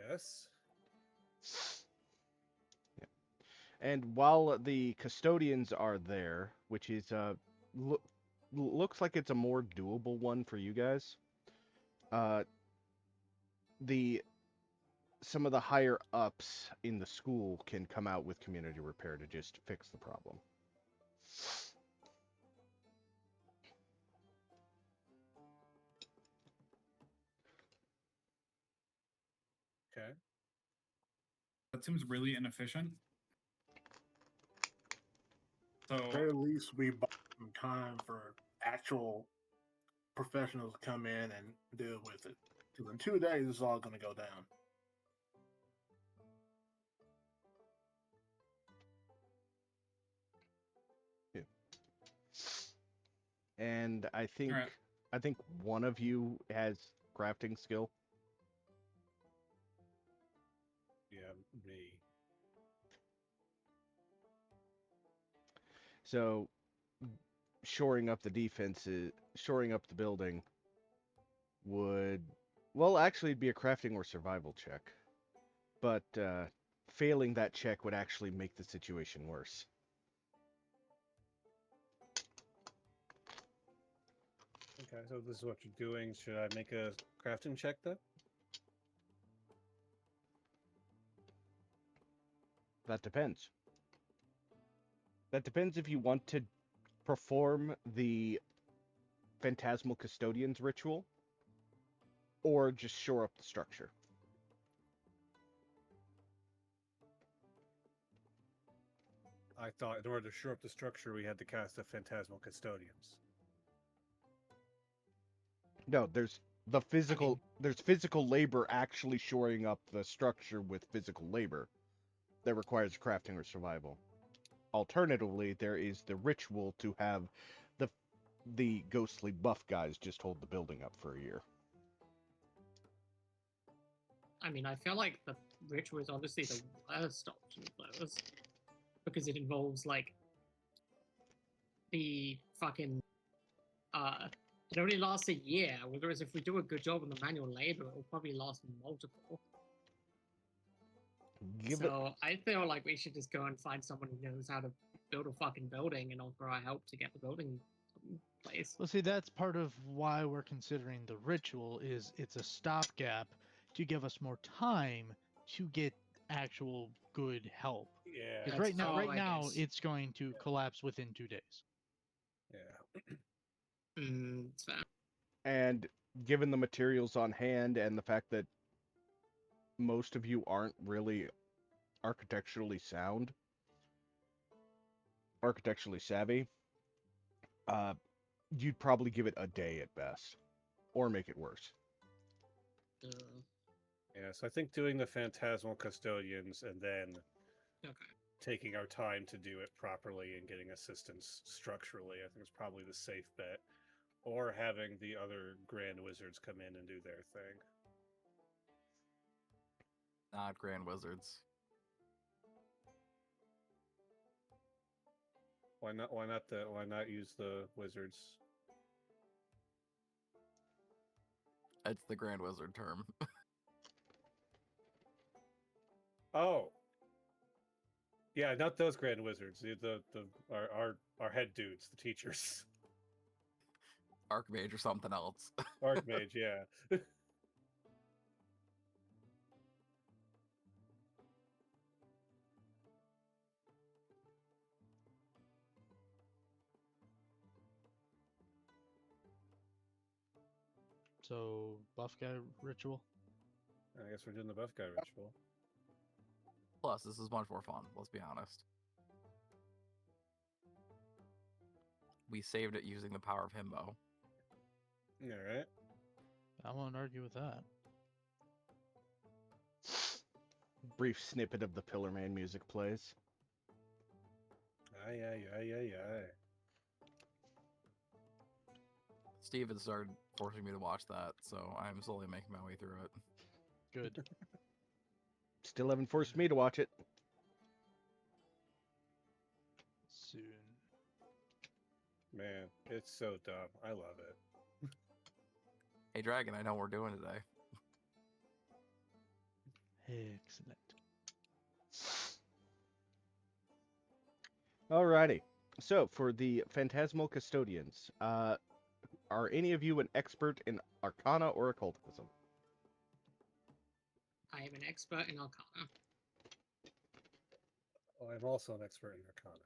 Yes. And while the custodians are there, which is looks like it's a more doable one for you guys, uh, the some of the higher ups in the school can come out with community repair to just fix the problem. Okay. That seems really inefficient. At the So very least, we bought some time for actual professionals to come in and deal with it. Because in 2 days, it's all going to go down. Yeah. And I think Alright. I think one of you has crafting skill. Yeah, me. So shoring up the defenses, shoring up the building would, well, actually it'd be a crafting or survival check. But failing that check would actually make the situation worse. Okay, so this is what you're doing. Should I make a crafting check then? That depends. That depends if you want to perform the Phantasmal Custodians ritual or just shore up the structure. I thought in order to shore up the structure, we had to cast the Phantasmal Custodians. No, there's physical labor actually shoring up the structure with physical labor that requires crafting or survival. Alternatively, there is the ritual to have the ghostly buff guys just hold the building up for a year. I mean, I feel like the ritual is honestly the worst option of those because it involves like the fucking it only lasts a year, whereas if we do a good job on the manual labor, it will probably last multiple. So I feel like we should just go and find someone who knows how to build a fucking building and offer our help to get the building in place. Well, see, that's part of why we're considering the ritual is it's a stopgap to give us more time to get actual good help. Yeah. Because That's right I now guess. it's going to collapse within 2 days. Yeah. It's fair. And given the materials on hand and the fact that most of you aren't really architecturally sound, architecturally savvy, uh, you'd probably give it a day at best, or make it worse. Yeah, so I think doing the Phantasmal Custodians and then Okay. taking our time to do it properly and getting assistance structurally, I think it's probably the safe bet. Or having the other Grand Wizards come in and do their thing. Not Grand Wizards. Why not? Why not use the wizards? It's the Grand Wizard term. Oh, yeah, not those Grand Wizards. Our head dudes, the teachers. Archmage or something else. Archmage, yeah. So, buff guy ritual. I guess we're doing the buff guy ritual. Plus, this is much more fun, let's be honest. We saved it using the power of Himbo. All right. I won't argue with that. Brief snippet of the Pillar Man music plays. Aye, aye, aye, aye, aye. Steve had started forcing me to watch that, so I'm slowly making my way through it. Good. Still haven't forced me to watch it. Soon. Man, it's so dumb. I love it. Hey, Dragon, I know what we're doing today. Excellent. Alrighty. So, for the Phantasmal Custodians, are any of you an expert in Arcana or Occultism? I am an expert in Arcana. Oh, I'm also an expert in Arcana.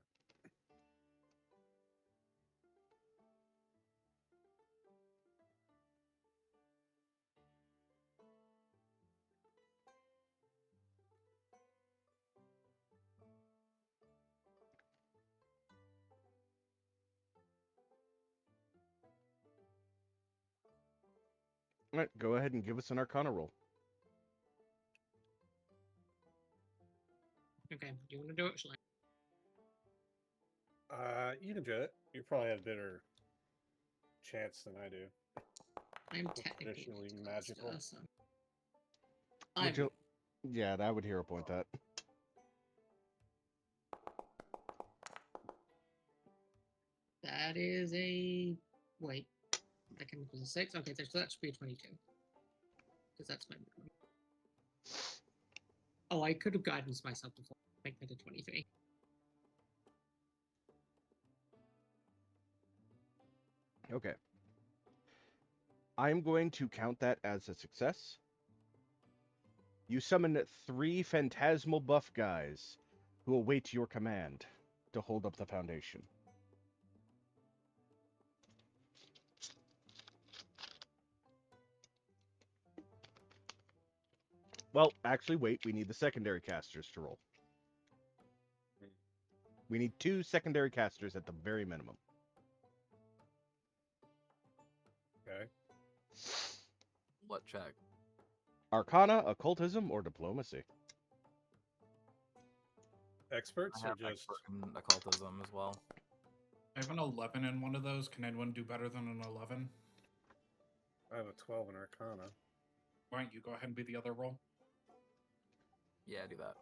Alright, go ahead and give us an Arcana roll. Okay, do you want to do it, shall I? You can do it. You probably have a better chance than I do. I'm We're technically traditionally a magical. caster, so Would I'm you... Yeah, I would hero point that. that is a wait. That came up as a 6. Okay, so that should be a 22. Because that's my minimum. Oh, I could have guidance myself before. Make that a 23. Okay. I'm going to count that as a success. You summon 3 phantasmal buff guys who await your command to hold up the foundation. Well, actually, wait. We need the secondary casters to roll. We need 2 secondary casters at the very minimum. Okay. What check? Arcana, Occultism, or Diplomacy? Experts I or have just expert in occultism as well. I have an 11 in one of those. Can anyone do better than an 11? I have a 12 in Arcana. Why don't you go ahead and be the other roll? Yeah, do that.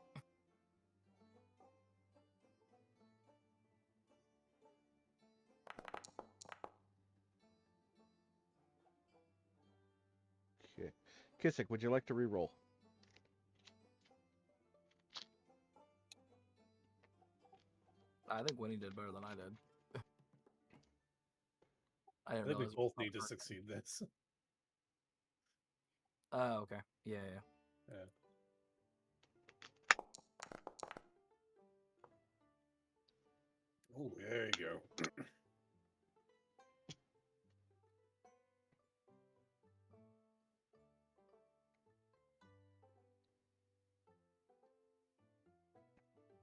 Okay. Kissick, would you like to re-roll? I think Winnie did better than I did. I I didn't think we realize. both need to succeed this. Oh, okay. Yeah, yeah. Yeah. Oh, there you go.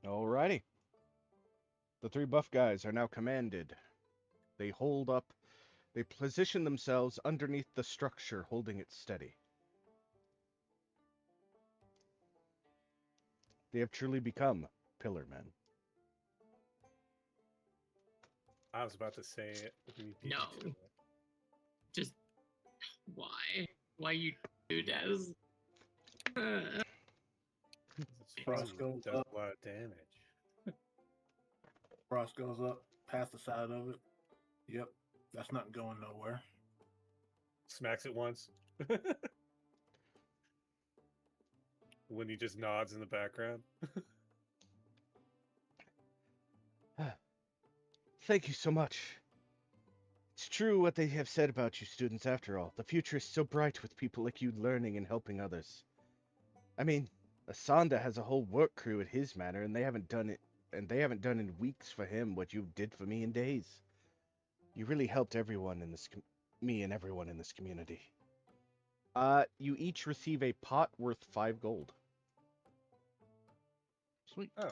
Alrighty. The 3 buff guys are now commanded. They hold up. They position themselves underneath the structure, holding it steady. They have truly become Pillar Men. I was about to say it. You beat me No. to it. Just why? Why you do Des? It's Frost true. goes It does up. a lot of damage. Frost goes up past the side of it. Yep, that's not going nowhere. Smacks it once. When he just nods in the background. Thank you so much. It's true what they have said about you students after all. The future is so bright with people like you learning and helping others. I mean, Asanda has a whole work crew at his manor, and they haven't done in weeks for him what you did for me in days. You really helped everyone in me and everyone in this community. You each receive a pot worth 5 gold. Sweet. Oh,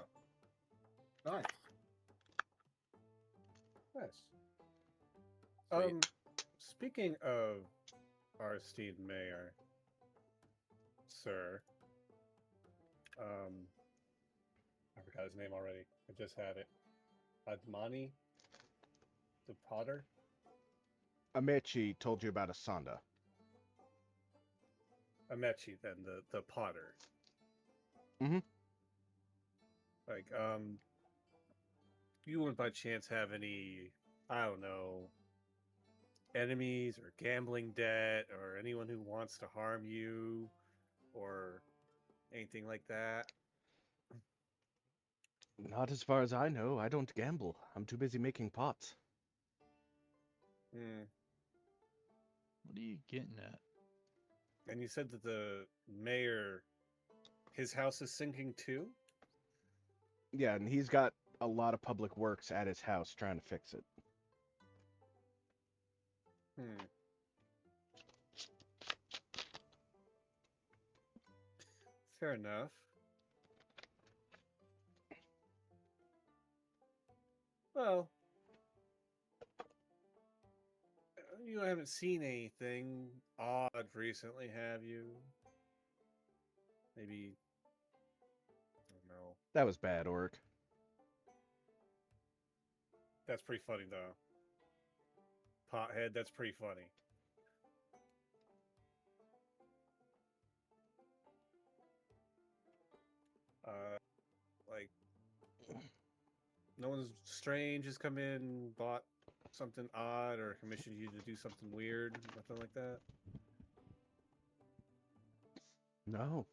Nice. nice. Sweet. Speaking of our esteemed mayor, sir, I forgot his name already. I just had it. Admani, the Potter. Amechi told you about Asanda. Amechi, then the Potter. Mhm. Like, you wouldn't by chance have any, I don't know, enemies or gambling debt or anyone who wants to harm you or anything like that? Not as far as I know. I don't gamble. I'm too busy making pots. Hmm. What are you getting at? And you said that the mayor, his house is sinking too? Yeah, and he's got a lot of public works at his house trying to fix it. Hmm. Fair enough. Well, you haven't seen anything odd recently, have you? Maybe, I don't know. That was bad, Orc. That's pretty funny, though. Pothead, that's pretty funny. Like, no one's strange has come in, bought something odd, or commissioned you to do something weird, nothing like that? No.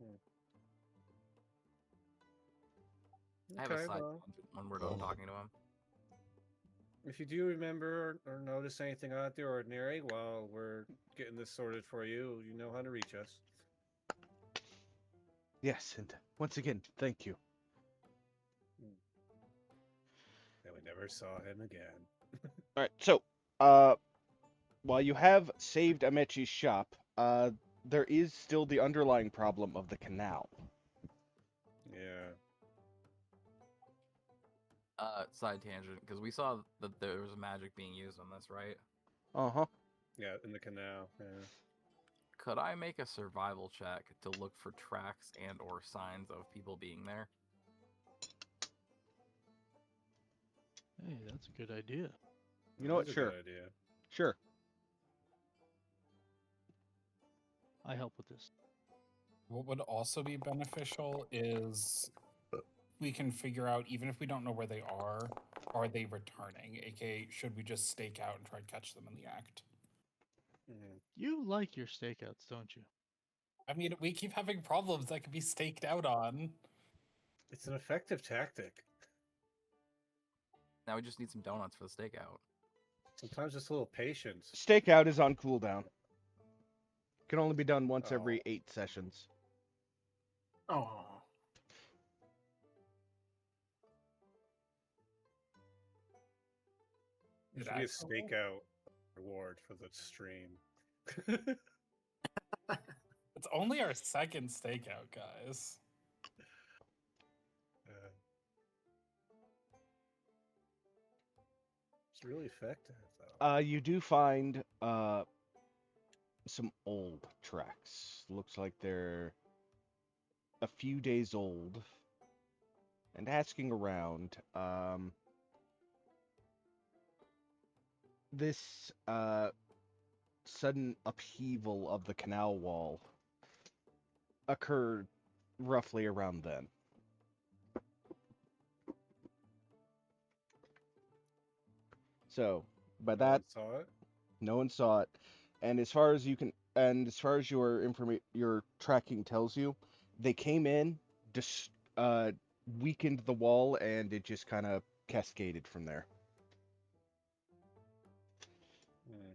Hmm. I have a Okay, side well, tangent when we're done talking to him. if you do remember or notice anything out of the ordinary while we're getting this sorted for you, you know how to reach us. Yes, and once again, thank you. And we never saw him again. All right, so, while you have saved Amechi's shop, there is still the underlying problem of the canal. Yeah. Side tangent, because we saw that there was magic being used on this, right? Uh-huh. Yeah, in the canal. Yeah. Could I make a survival check to look for tracks and or signs of people being there? Hey, that's a good idea. You know what? That's a Sure. good idea. Sure. I help with this. What would also be beneficial is we can figure out, even if we don't know where they are they returning? AKA, should we just stake out and try to catch them in the act? Mhm. You like your stakeouts, don't you? I mean, we keep having problems that could be staked out on. It's an effective tactic. Now we just need some donuts for the stakeout. Sometimes just a little patience. Stakeout is on cooldown. Can only be done once Oh. every 8 sessions. Oh, There Is should be a that cool? stakeout reward for the stream. It's only our second stakeout, guys. It's really effective, though. You do find some old tracks. Looks like they're a few days old. and asking around, this sudden upheaval of the canal wall occurred roughly around then. So, by No that, one saw it. no one saw it, and as far as your tracking tells you, they came in, just weakened the wall, and it just kind of cascaded from there. Hmm.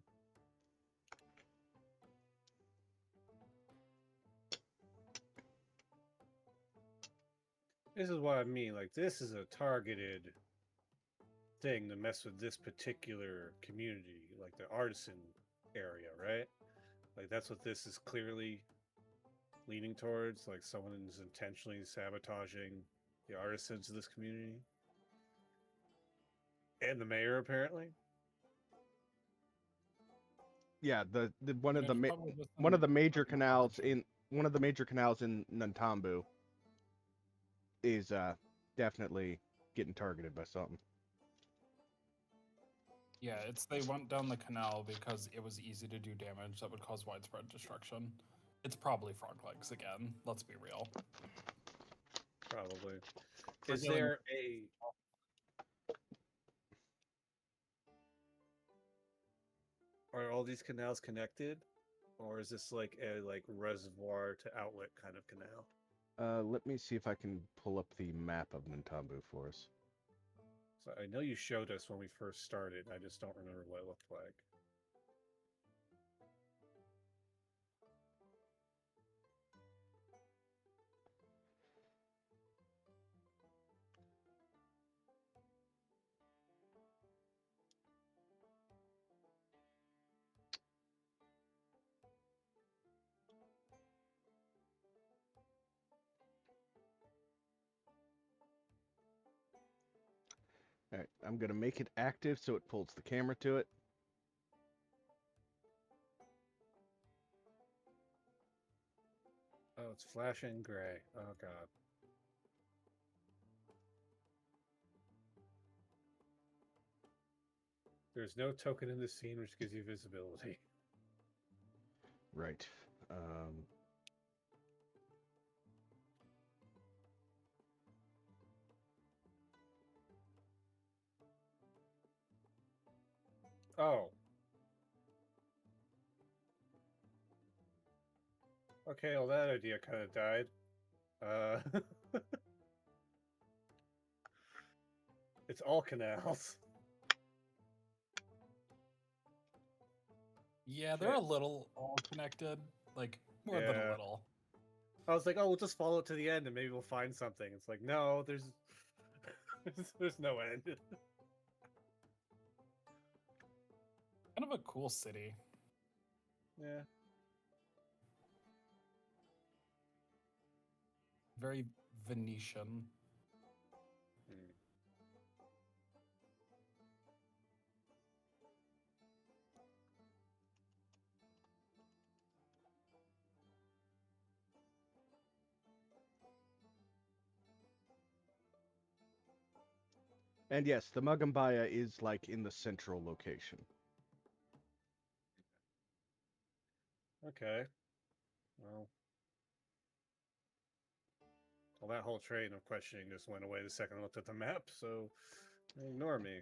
This is what I mean. Like, this is a targeted thing to mess with this particular community, like the artisan area, right? Like, that's what this is clearly leaning towards. Like, someone is intentionally sabotaging the artisans of this community and the mayor, apparently. Yeah, the one of And the it's ma- probably just one of some the major fucking canals energy. in one of the major canals in Nantambu is definitely getting targeted by something. Yeah, it's they went down the canal because it was easy to do damage that would cause widespread destruction. It's probably frog legs again. Let's be real. Probably. We're Is dealing there with a are all these canals connected, or is this like a reservoir to outlet kind of canal? Let me see if I can pull up the map of Nantambu for us. So I know you showed us when we first started. I just don't remember what it looked like. All right, I'm gonna make it active so it pulls the camera to it. Oh, it's flashing gray. Oh god. There's no token in this scene which gives you visibility. Right. Oh. Okay, well that idea kind of died. It's all canals. Yeah, they're a little all connected, like more than a Yeah. little. I was like, oh, we'll just follow it to the end and maybe we'll find something. It's like, no, there's there's no end. Kind of a cool city. Yeah. Very Venetian. Hmm. And yes, the Magambaya is like in the central location. Okay. Well, that whole train of questioning just went away the second I looked at the map, so ignore me.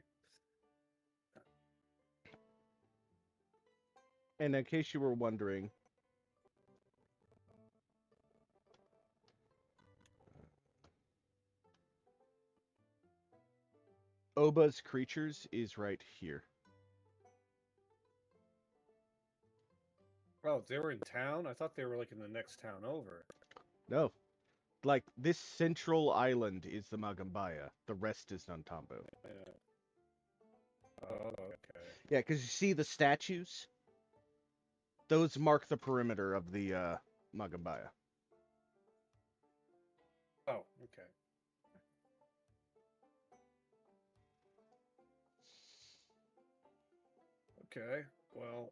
And in case you were wondering, Oba's creatures is right here. Oh, they were in town? I thought they were like in the next town over. No, like this central island is the Magambaya. The rest is Nantambu. Yeah. Oh, okay. Yeah, because you see the statues? Those mark the perimeter of the Magambaya. Oh, okay. Okay. Well.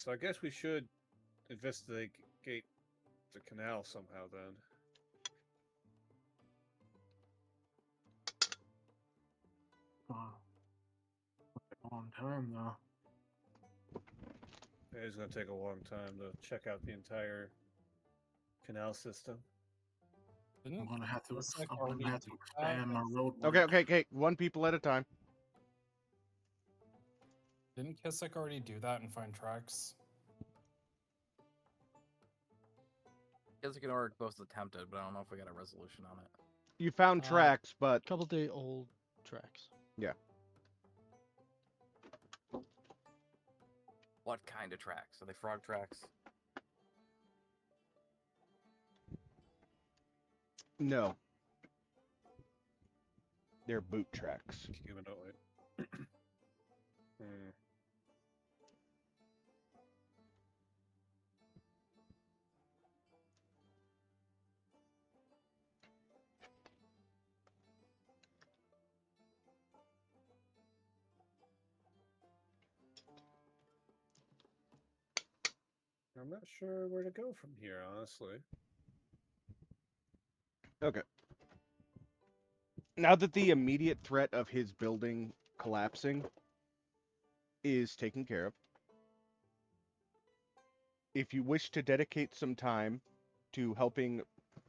So I guess we should investigate the canal somehow then. A long time though. It is going to take a long time to check out the entire canal system. Didn't I'm gonna have to. Kisek I'm already gonna have to do that? expand my road. Okay. One people at a time. Didn't Kisek already do that and find tracks? Kisek and Orc both attempted, but I don't know if we got a resolution on it. You found tracks, but Couple day old tracks. yeah. What kind of tracks? Are they frog tracks? No. They're boot tracks. Humanoid. Hmm. I'm not sure where to go from here, honestly. Okay. Now that the immediate threat of his building collapsing is taken care of, if you wish to dedicate some time to helping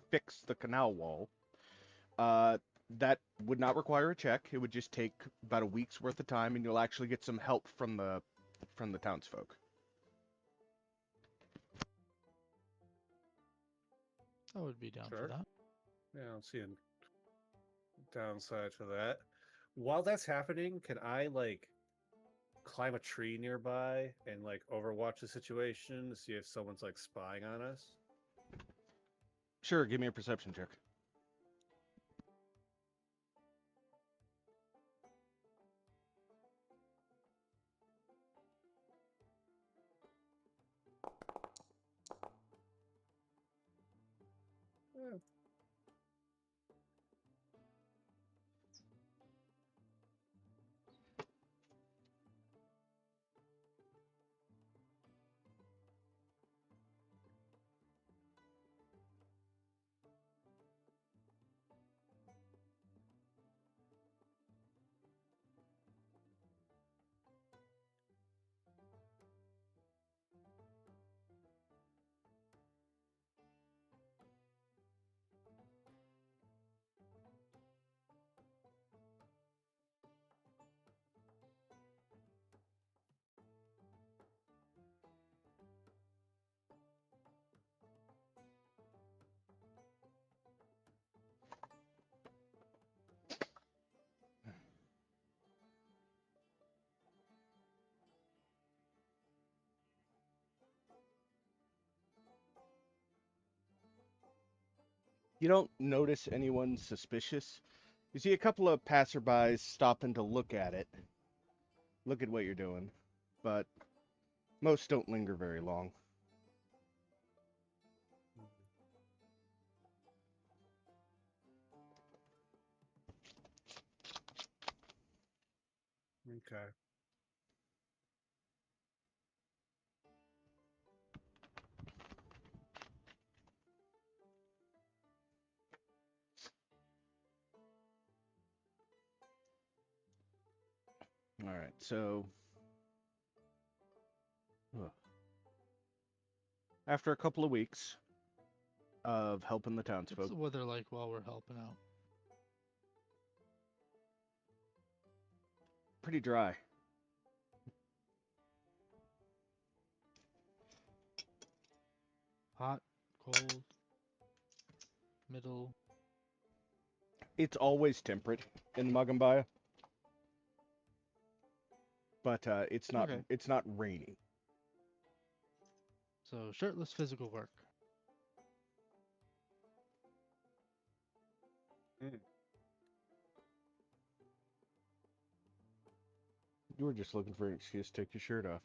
fix the canal wall, that would not require a check. It would just take about a week's worth of time, and you'll actually get some help from the townsfolk. I would be down for Sure. that. Yeah, I don't see a downside to that. While that's happening, can I like climb a tree nearby and like overwatch the situation to see if someone's like spying on us? Sure, give me a perception check. Yeah. You don't notice anyone suspicious. You see a couple of passerbys stopping to look at it, look at what you're doing, but most don't linger very long. Okay. All right, so after a couple of weeks of helping the What's townsfolk, the weather like while we're helping out? pretty dry. Hot, cold, middle. It's always temperate in Magambaya, but Okay. it's not rainy. So shirtless physical work. Mm. You were just looking for an excuse to take your shirt off.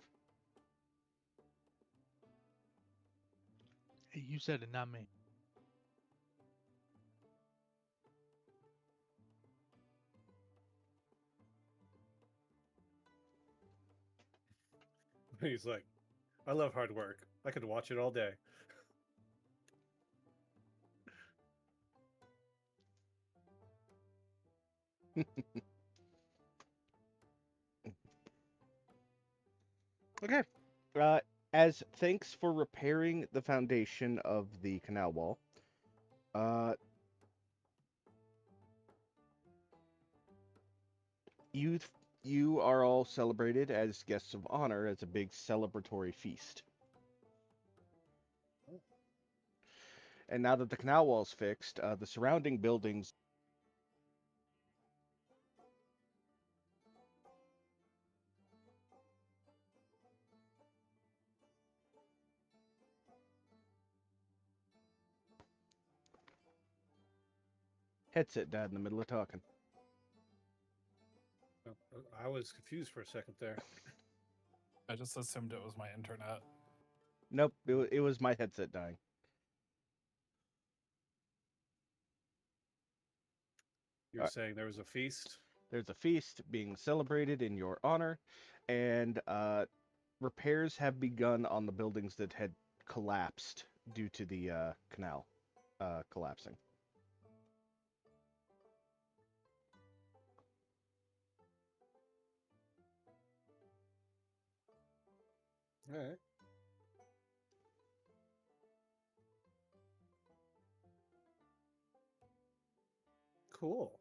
Hey, you said it, not me. He's like, I love hard work. I could watch it all day. Okay. Uh, as thanks for repairing the foundation of the canal wall, uh, you you are all celebrated as guests of honor as a big celebratory feast. And now that the canal wall's fixed, the surrounding buildings headset died in the middle of talking. I was confused for a second there. I just assumed it was my internet. Nope, it was my headset dying. You were saying there was a feast? There's a feast being celebrated in your honor, and repairs have begun on the buildings that had collapsed due to the canal collapsing. All right. Cool.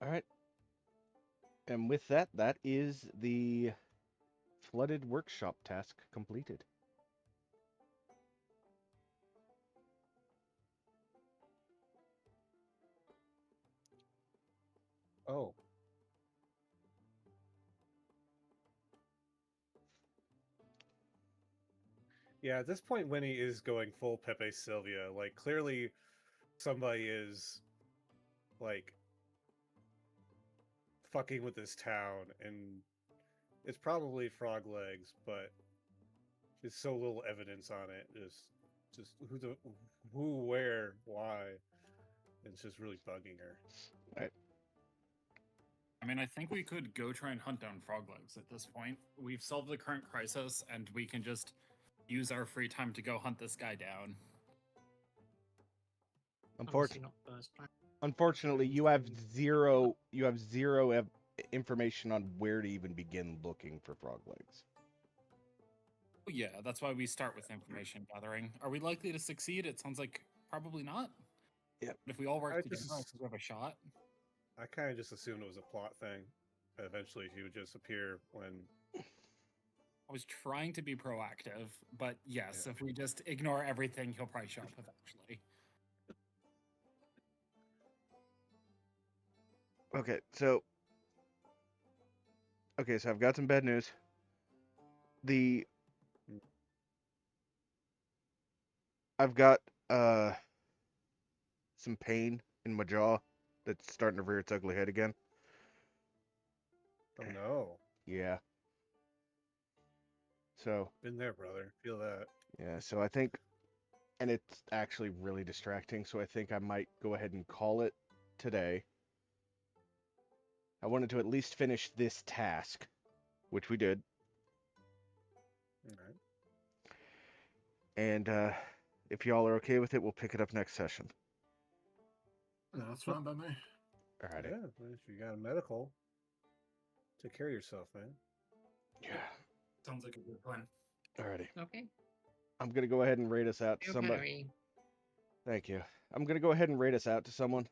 All right. And with that, that is the flooded workshop task completed. Oh. Yeah, at this point, Winnie is going full Pepe Sylvia. Like, clearly, somebody is, like, fucking with this town, and it's probably Frog Legs, but there's so little evidence on it. Just who, where, why. It's just really bugging her. Right. I mean, I think we could go try and hunt down Froglegs at this point. We've solved the current crisis, and we can just use our free time to go hunt this guy down. Obviously not first plan. Unfortunately, you have zero information on where to even begin looking for frog legs. Yeah, that's why we start with information gathering. Are we likely to succeed? It sounds like probably not. Yep. But if we all work I together, just- I think we have a shot. I kind of just assumed it was a plot thing. Eventually, she would just appear when. I was trying to be proactive, but yes, Yeah. if we just ignore everything, he'll probably show up eventually. Okay, so I've got some bad news. The I've got some pain in my jaw that's starting to rear its ugly head again. Oh no. Yeah. So Been there, brother. Feel that. yeah, so I think, and it's actually really distracting, so I think I might go ahead and call it today. I wanted to at least finish this task, which we did. All right. And if y'all are okay with it, we'll pick it up next session. No, that's fine by me. Alrighty. Yeah, if you got a medical, take care of yourself, man. Yeah. Sounds like a good plan. Alrighty. Okay. I'm gonna go ahead and rate us out to Feel somebody. Harry. Thank you. I'm gonna go ahead and rate us out to someone.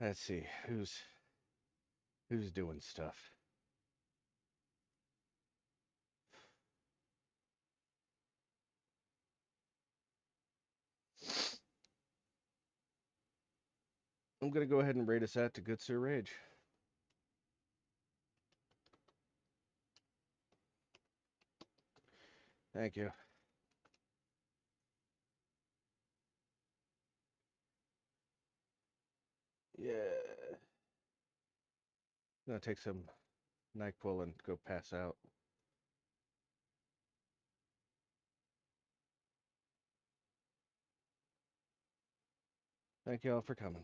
Let's see who's doing stuff. I'm gonna go ahead and rate us out to Good Sir Rage. Thank you. Yeah. I'm gonna take some NyQuil and go pass out. Thank you all for coming.